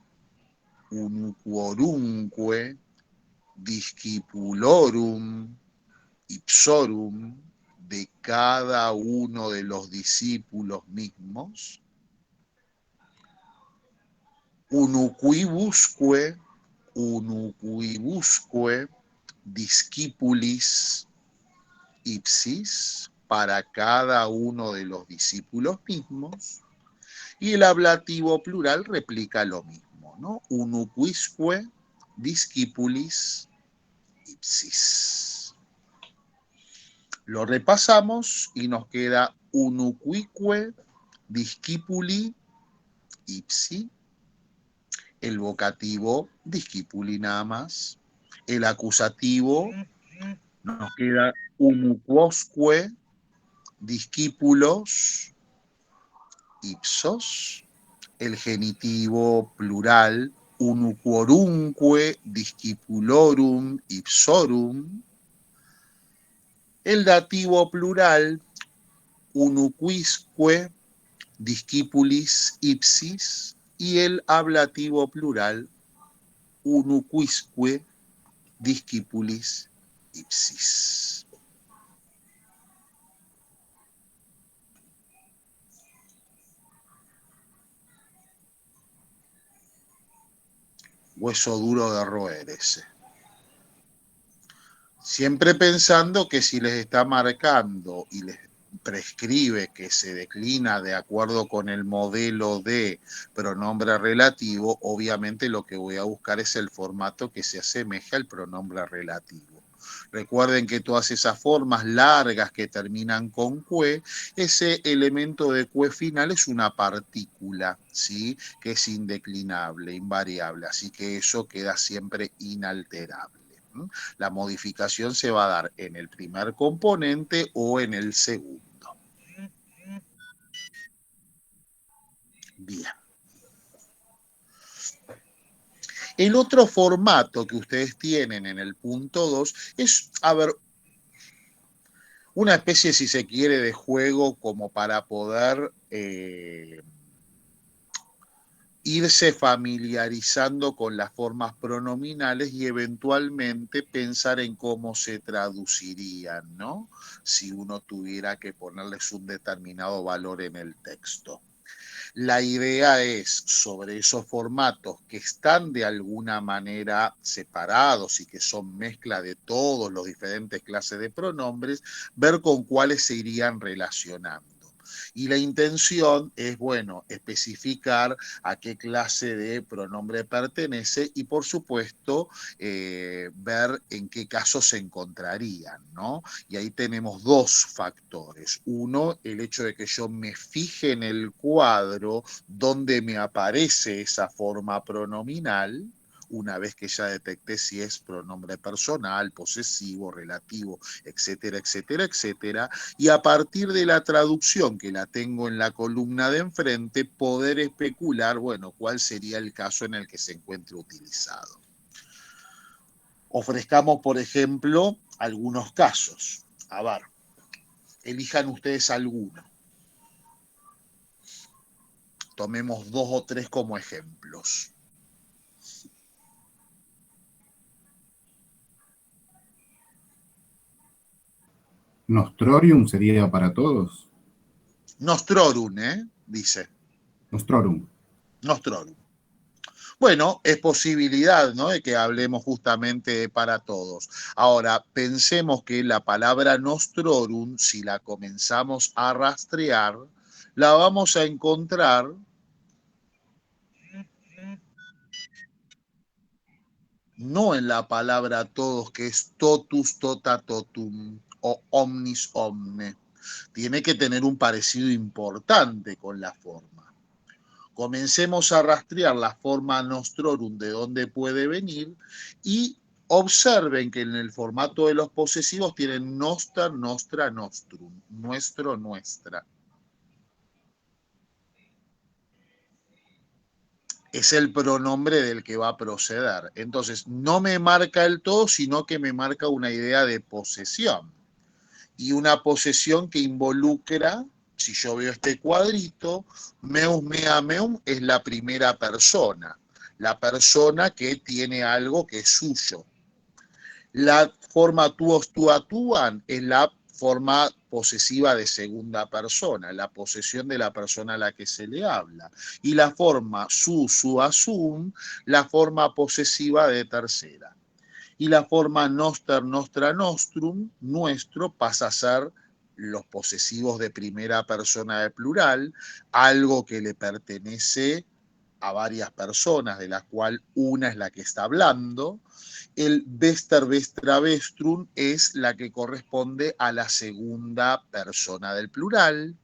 discipulorum, ipsorum, de cada uno de los discípulos mismos. Unuquibusque, discipulis ipsis, para cada uno de los discípulos mismos. Y el ablativo plural replica lo mismo, ¿no? Unuquisque discipulis ipsis. Lo repasamos y nos queda unuquique discipuli ipsi, el vocativo discipuli nada más, el acusativo nos queda unuquosque discípulos ipsos, el genitivo plural unuquorunque discipulorum ipsorum, el dativo plural unuquisque discipulis ipsis y el ablativo plural unuquisque discipulis ipsis. Hueso duro de roer ese. Siempre pensando que si les está marcando y les prescribe que se declina de acuerdo con el modelo de pronombre relativo, obviamente lo que voy a buscar es el formato que se asemeje al pronombre relativo. Recuerden que todas esas formas largas que terminan con que, ese elemento de que final es una partícula, ¿sí? Que es indeclinable, invariable, así que eso queda siempre inalterable. La modificación se va a dar en el primer componente o en el segundo. Bien. El otro formato que ustedes tienen en el punto 2 es, a ver, una especie, si se quiere, de juego como para poder irse familiarizando con las formas pronominales y eventualmente pensar en cómo se traducirían, ¿no? Si uno tuviera que ponerles un determinado valor en el texto. La idea es, sobre esos formatos que están de alguna manera separados y que son mezcla de todos los diferentes clases de pronombres, ver con cuáles se irían relacionando. Y la intención es, bueno, especificar a qué clase de pronombre pertenece y, por supuesto, ver en qué casos se encontrarían, ¿no? Y ahí tenemos dos factores. Uno, el hecho de que yo me fije en el cuadro donde me aparece esa forma pronominal, una vez que ya detecté si es pronombre personal, posesivo, relativo, etcétera, etcétera, etcétera, y a partir de la traducción que la tengo en la columna de enfrente, poder especular, bueno, cuál sería el caso en el que se encuentre utilizado. Ofrezcamos, por ejemplo, algunos casos. A ver, elijan ustedes alguno. Tomemos 2 o 3 como ejemplos. Nostrorium sería para todos. Nostrorum, dice. Nostrorum. Nostrorum. Bueno, es posibilidad, ¿no?, de que hablemos justamente de para todos. Ahora, pensemos que la palabra nostrorum, si la comenzamos a rastrear, la vamos a encontrar no en la palabra todos, que es totus, tota, totum, o omnis, omne. Tiene que tener un parecido importante con la forma. Comencemos a rastrear la forma nostrorum, de dónde puede venir, y observen que en el formato de los posesivos tienen noster, nostra, nostrum, nuestro, nuestra. es el pronombre del que va a proceder. Entonces, no me marca el todo, sino que me marca una idea de posesión. Y una posesión que involucra, si yo veo este cuadrito, meus, mea, meum es la primera persona. La persona que tiene algo que es suyo. La forma tuos, tua, tuan es la forma posesiva de segunda persona, la posesión de la persona a la que se le habla. Y la forma su, sua, sum, la forma posesiva de tercera. Y la forma noster, nostra, nostrum, nuestro, pasa a ser los posesivos de primera persona de plural, algo que le pertenece a varias personas, de las cuales una es la que está hablando. El vester, vestra, vestrum es la que corresponde a la segunda persona del plural.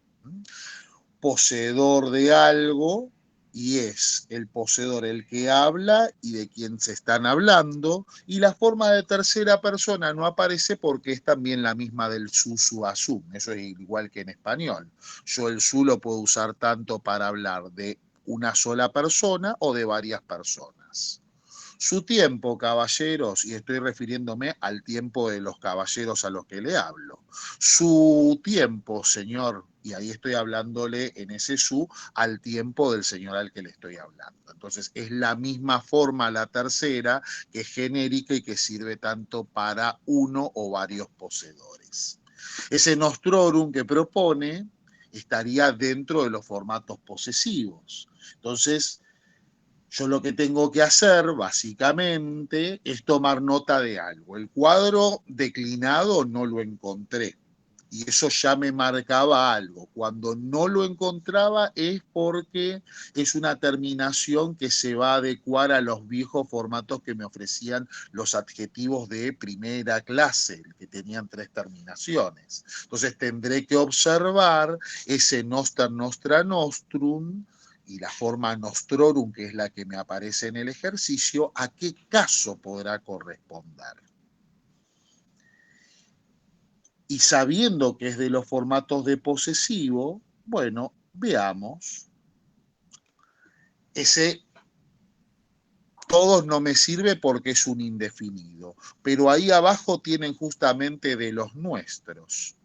Poseedor de algo, y es el poseedor el que habla y de quien se están hablando, y la forma de tercera persona no aparece porque es también la misma del su, su, asum. Eso es igual que en español. Yo el su lo puedo usar tanto para hablar de una sola persona o de varias personas. Su tiempo, caballeros, y estoy refiriéndome al tiempo de los caballeros a los que le hablo. Su tiempo, señor, y ahí estoy hablándole en ese su al tiempo del señor al que le estoy hablando. Entonces es la misma forma la tercera, que es genérica y que sirve tanto para uno o varios poseedores. Ese nostrorum que propone estaría dentro de los formatos posesivos. Entonces, yo lo que tengo que hacer, básicamente, es tomar nota de algo. El cuadro declinado no lo encontré. Y eso ya me marcaba algo. Cuando no lo encontraba es porque es una terminación que se va a adecuar a los viejos formatos que me ofrecían los adjetivos de primera clase, que tenían 3 terminaciones. Entonces tendré que observar ese noster, nostra, nostrum, y la forma nostrorum, que es la que me aparece en el ejercicio, ¿a qué caso podrá corresponder? Y sabiendo que es de los formatos de posesivo, bueno, veamos. Ese todos no me sirve porque es un indefinido, pero ahí abajo tienen justamente de los nuestros.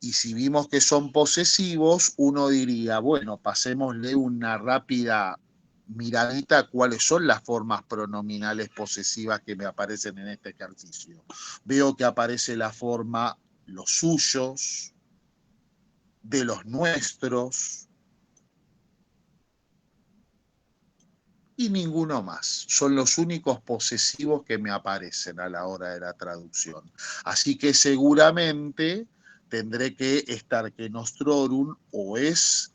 Y si vimos que son posesivos, uno diría, bueno, pasémosle una rápida miradita a cuáles son las formas pronominales posesivas que me aparecen en este ejercicio. Veo que aparece la forma los suyos, de los nuestros, y ninguno más. Son los únicos posesivos que me aparecen a la hora de la traducción. Así que seguramente tendré que estar que nostrorum o es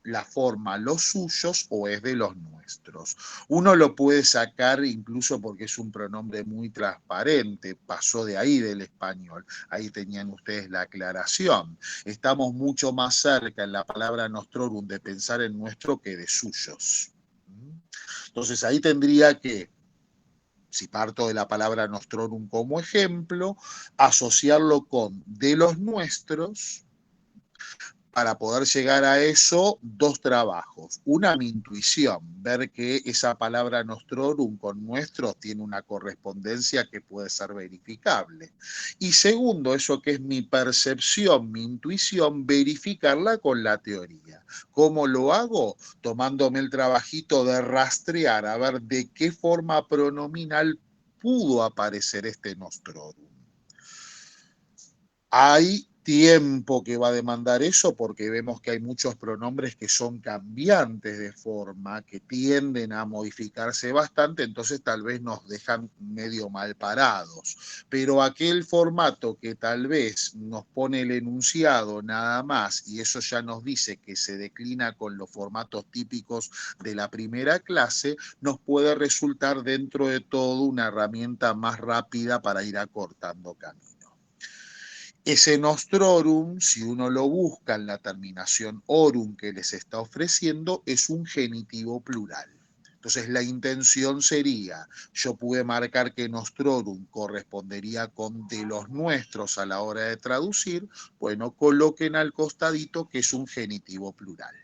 la forma los suyos o es de los nuestros. Uno lo puede sacar incluso porque es un pronombre muy transparente, pasó de ahí del español. Ahí tenían ustedes la aclaración. Estamos mucho más cerca en la palabra nostrorum de pensar en nuestro que de suyos. Entonces ahí tendría que, si parto de la palabra nostrorum como ejemplo, asociarlo con de los nuestros. Para poder llegar a eso, 2 trabajos. Una, mi intuición, ver que esa palabra nostrorum con nuestro tiene una correspondencia que puede ser verificable. Y segundo, eso que es mi percepción, mi intuición, verificarla con la teoría. ¿Cómo lo hago? Tomándome el trabajito de rastrear, a ver de qué forma pronominal pudo aparecer este nostrorum. Hay tiempo que va a demandar eso porque vemos que hay muchos pronombres que son cambiantes de forma, que tienden a modificarse bastante, entonces tal vez nos dejan medio mal parados. Pero aquel formato que tal vez nos pone el enunciado nada más y eso ya nos dice que se declina con los formatos típicos de la primera clase, nos puede resultar dentro de todo una herramienta más rápida para ir acortando camino. Ese nostrorum, si uno lo busca en la terminación orum que les está ofreciendo, es un genitivo plural. Entonces la intención sería, yo pude marcar que nostrorum correspondería con de los nuestros a la hora de traducir, bueno, coloquen al costadito que es un genitivo plural.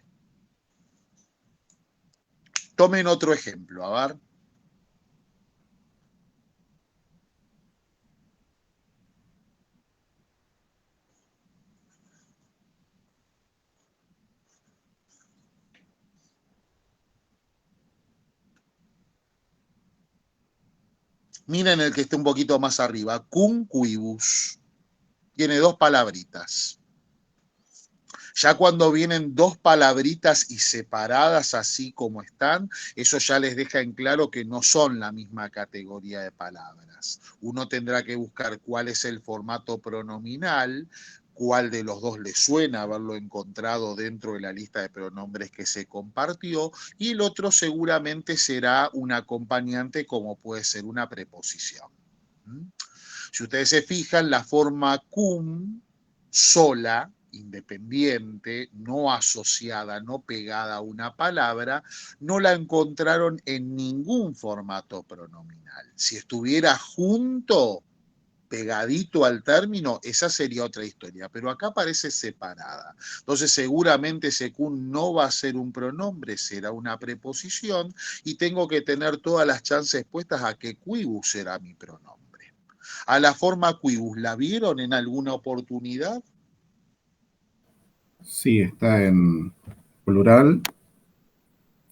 Tomen otro ejemplo, a ver. Miren el que esté un poquito más arriba, cum quibus. Tiene dos palabritas. Ya cuando vienen dos palabritas y separadas así como están, eso ya les deja en claro que no son la misma categoría de palabras. Uno tendrá que buscar cuál es el formato pronominal, cuál de los dos le suena haberlo encontrado dentro de la lista de pronombres que se compartió, y el otro seguramente será un acompañante como puede ser una preposición. Si ustedes se fijan, la forma cum, sola, independiente, no asociada, no pegada a una palabra, no la encontraron en ningún formato pronominal. Si estuviera junto, pegadito al término, esa sería otra historia, pero acá aparece separada. Entonces seguramente ese cum no va a ser un pronombre, será una preposición, y tengo que tener todas las chances puestas a que quibus será mi pronombre. A la forma quibus, ¿la vieron en alguna oportunidad? Sí, está en plural,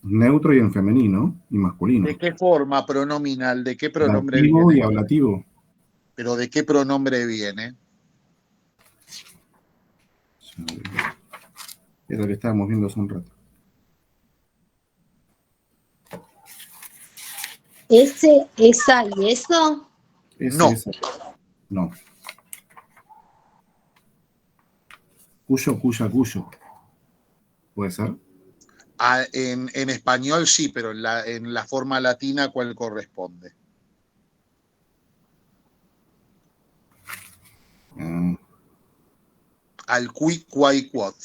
neutro y en femenino y masculino. ¿De qué forma pronominal? ¿De qué pronombre Dativo viene? y ablativo. ¿Pero de qué pronombre viene? Es lo que estábamos viendo hace un rato. Ese, esa y eso. No. Esa. No. Cuyo, cuya, cuyo. ¿Puede ser? En español sí, pero en la forma latina, ¿cuál corresponde? Al qui, quai, quod.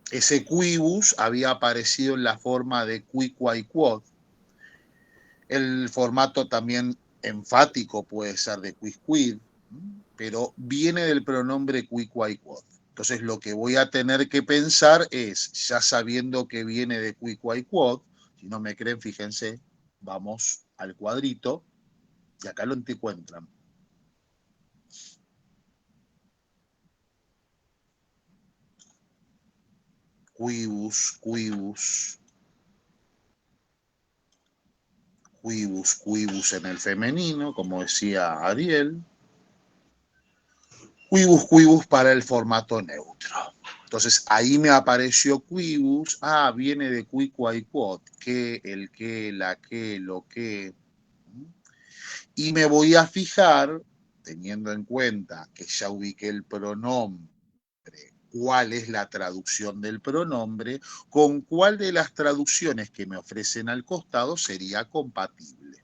Ese quibus había aparecido en la forma de qui, quai, quod. El formato también enfático puede ser de quis, quid, pero viene del pronombre qui, quai, quod. Entonces lo que voy a tener que pensar es, ya sabiendo que viene de qui, quai, quod, si no me creen, fíjense, vamos al cuadrito y acá lo encuentran. Quibus, quibus, quibus, quibus en el femenino, como decía Ariel. Quibus, quibus para el formato neutro. Entonces ahí me apareció quibus, viene de qui, quai, quod, que, el que, la que, lo que. Y me voy a fijar, teniendo en cuenta que ya ubiqué el pronombre, cuál es la traducción del pronombre, con cuál de las traducciones que me ofrecen al costado sería compatible.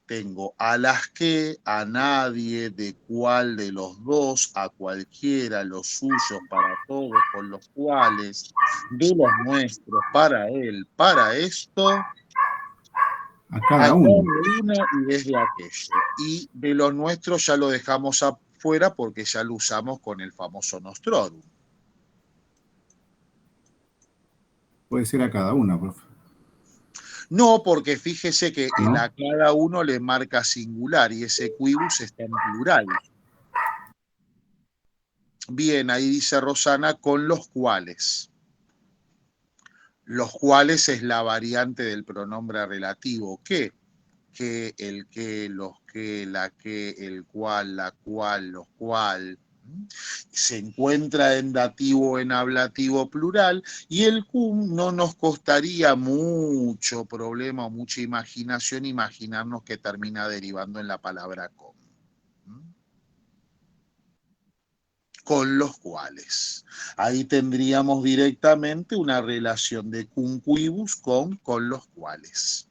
Tengo a las que, a nadie, de cuál de los dos, a cualquiera, los suyos, para todos, con los cuales, de los nuestros, para él, para esto, A cada uno. y desde aquello. Y de los nuestros ya lo dejamos afuera porque ya lo usamos con el famoso nostrorum. Puede ser a cada una, profe. No, porque fíjese que ¿No? a cada uno le marca singular y ese quibus está en plural. Bien, ahí dice Rosana, con los cuales. Los cuales es la variante del pronombre relativo. ¿Qué? Que, el que, los que, la que, el cual, la cual, los cual. Se encuentra en dativo, en ablativo plural, y el cum no nos costaría mucho problema o mucha imaginación imaginarnos que termina derivando en la palabra con los cuales. Ahí tendríamos directamente una relación de cum quibus con los cuales.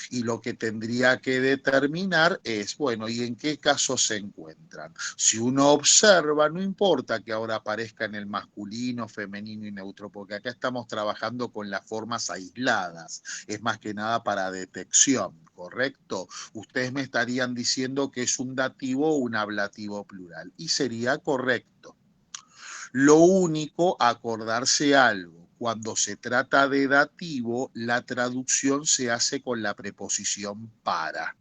Y lo que tendría que determinar es, bueno, ¿y en qué casos se encuentran? Si uno observa, no importa que ahora aparezca en el masculino, femenino y neutro, porque acá estamos trabajando con las formas aisladas, es más que nada para detección, ¿correcto? Ustedes me estarían diciendo que es un dativo o un ablativo plural, y sería correcto. Lo único, acordarse algo. Cuando se trata de dativo, la traducción se hace con la preposición para.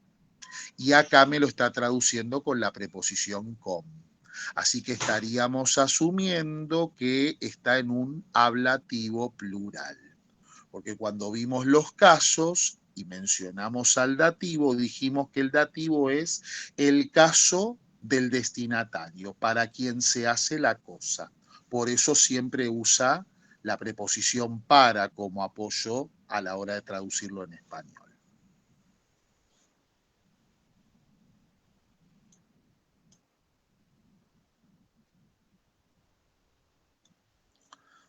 Y acá me lo está traduciendo con la preposición con. Así que estaríamos asumiendo que está en un ablativo plural. Porque cuando vimos los casos y mencionamos al dativo, dijimos que el dativo es el caso del destinatario, para quien se hace la cosa. Por eso siempre usa la preposición para como apoyo a la hora de traducirlo en español.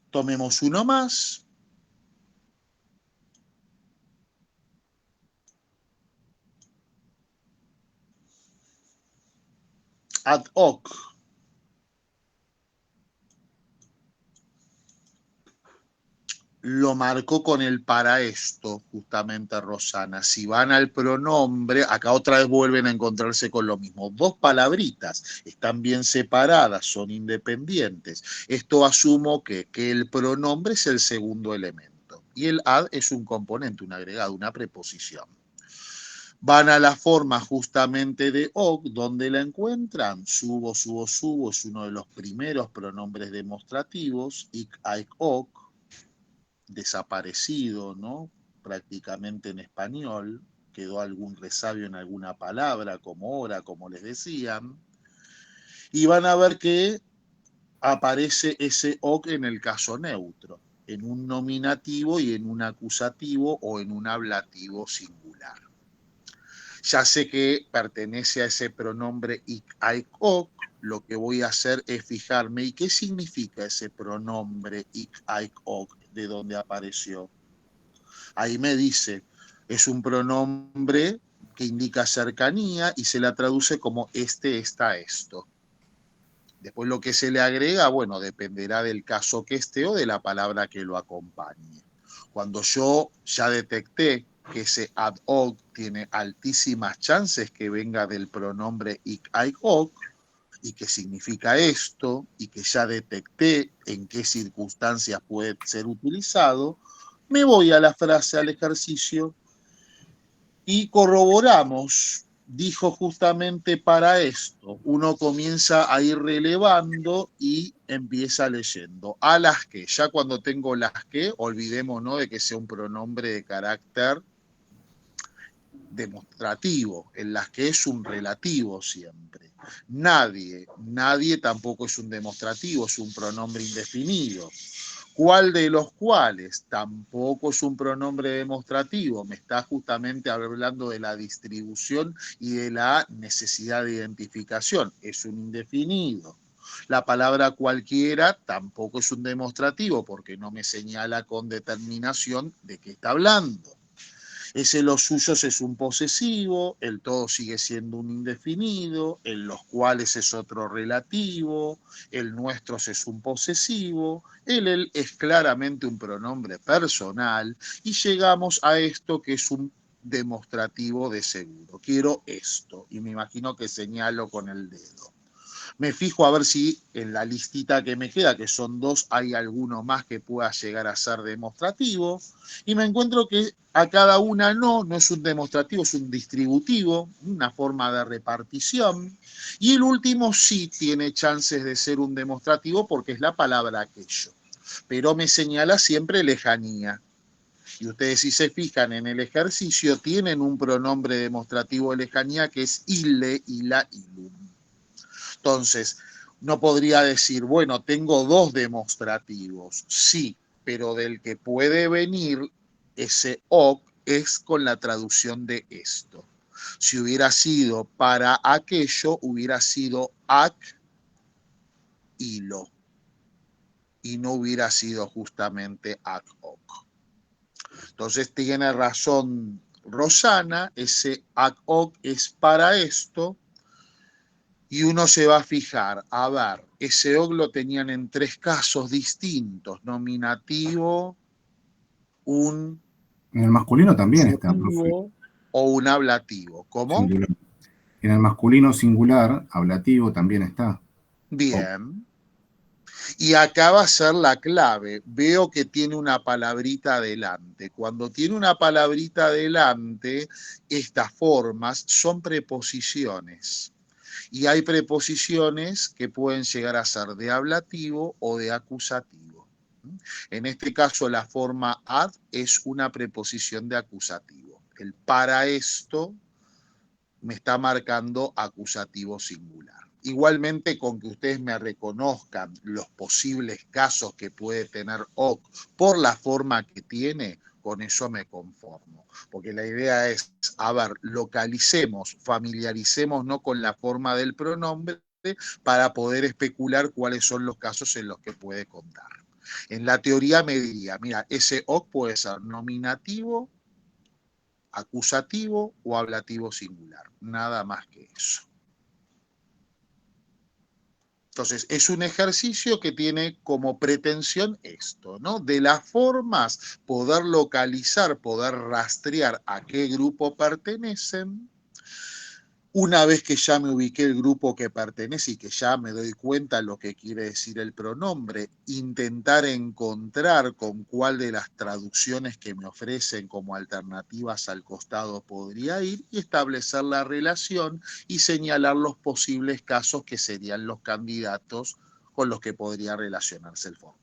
Tomemos uno más. Ad hoc. Lo marcó con el para esto, justamente Rosana. Si van al pronombre, acá otra vez vuelven a encontrarse con lo mismo. Dos palabritas, están bien separadas, son independientes. Esto asumo que el pronombre es el segundo elemento y el ad es un componente, un agregado, una preposición. Van a la forma justamente de hoc, ¿dónde la encuentran? Subo, subo, subo, es uno de los primeros pronombres demostrativos. Ich, eich, hoc, desaparecido, ¿no? Prácticamente en español, quedó algún resabio en alguna palabra, como hora, como les decían, y van a ver que aparece ese hoc en el caso neutro, en un nominativo y en un acusativo o en un ablativo singular. Ya sé que pertenece a ese pronombre ich, eich, hoc, lo que voy a hacer es fijarme, ¿y qué significa ese pronombre ich, eich, hoc? ¿De dónde apareció? Ahí me dice, es un pronombre que indica cercanía y se la traduce como este, esta, esto. Después lo que se le agrega, bueno, dependerá del caso que esté o de la palabra que lo acompañe. Cuando yo ya detecté que ese ad hoc tiene altísimas chances que venga del pronombre ich, eich, hoc, y que significa esto, y que ya detecté en qué circunstancias puede ser utilizado, me voy a la frase, al ejercicio, y corroboramos, dijo justamente para esto. Uno comienza a ir relevando y empieza leyendo. A las que, ya cuando tengo las que, olvidémonos de que sea un pronombre de carácter demostrativo, en las que es un relativo siempre. Nadie tampoco es un demostrativo, es un pronombre indefinido. ¿Cuál de los cuales? Tampoco es un pronombre demostrativo, me está justamente hablando de la distribución y de la necesidad de identificación, es un indefinido. La palabra cualquiera tampoco es un demostrativo porque no me señala con determinación de qué está hablando. Ese los suyos es un posesivo, el todo sigue siendo un indefinido, el los cuales es otro relativo, el nuestros es un posesivo, el él es claramente un pronombre personal y llegamos a esto que es un demostrativo de seguro. Quiero esto y me imagino que señalo con el dedo. Me fijo a ver si en la listita que me queda, que son dos, hay alguno más que pueda llegar a ser demostrativo. Y me encuentro que a cada una no es un demostrativo, es un distributivo, una forma de repartición. Y el último sí tiene chances de ser un demostrativo porque es la palabra aquello. Pero me señala siempre lejanía. Y ustedes, si se fijan en el ejercicio, tienen un pronombre demostrativo de lejanía que es ille, ila, ilum. Entonces, no podría decir, bueno, tengo dos demostrativos. Sí, pero del que puede venir ese hoc es con la traducción de esto. Si hubiera sido para aquello, hubiera sido ac hilo. Y no hubiera sido justamente ac hoc. Entonces tiene razón Rosana, ese ac hoc es para esto. Y uno se va a fijar, a ver, ese hoc lo tenían en tres casos distintos, nominativo, un... En el masculino también está, profe. O un ablativo. ¿Cómo? Singular. En el masculino singular, ablativo también está. Bien. Y acá va a ser la clave. Veo que tiene una palabrita adelante. Cuando tiene una palabrita adelante, estas formas son preposiciones. Y hay preposiciones que pueden llegar a ser de ablativo o de acusativo. En este caso, la forma ad es una preposición de acusativo. El para esto me está marcando acusativo singular. Igualmente, con que ustedes me reconozcan los posibles casos que puede tener OC por la forma que tiene, con eso me conformo. Porque la idea es, a ver, localicemos, familiaricémonos con la forma del pronombre para poder especular cuáles son los casos en los que puede contar. En la teoría me diría, mira, ese OC puede ser nominativo, acusativo o ablativo singular. Nada más que eso. Entonces, es un ejercicio que tiene como pretensión esto, ¿no? De las formas, poder localizar, poder rastrear a qué grupo pertenecen. Una vez que ya me ubiqué el grupo que pertenece y que ya me doy cuenta lo que quiere decir el pronombre, intentar encontrar con cuál de las traducciones que me ofrecen como alternativas al costado podría ir y establecer la relación y señalar los posibles casos que serían los candidatos con los que podría relacionarse el formato.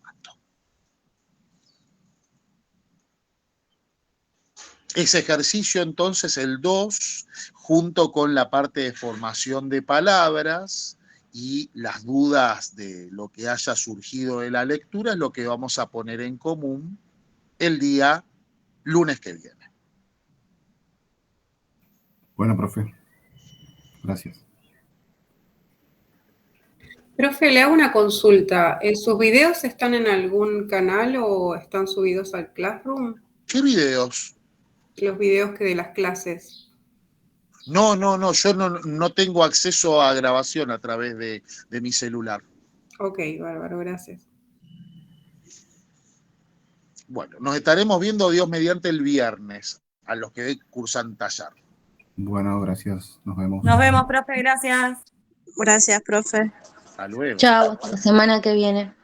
Ese ejercicio entonces, el 2, junto con la parte de formación de palabras y las dudas de lo que haya surgido de la lectura, es lo que vamos a poner en común el día lunes que viene. Bueno, profe. Gracias. Profe, le hago una consulta. ¿Sus videos están en algún canal o están subidos al Classroom? ¿Qué videos? Los videos que de las clases. No, yo no tengo acceso a grabación a través de mi celular. Ok, bárbaro, gracias. Bueno, nos estaremos viendo, Dios mediante, el viernes, a los que cursan taller. Bueno, gracias. Nos vemos. Nos vemos, profe, gracias. Gracias, profe. Hasta luego. Chao, hasta la semana que viene.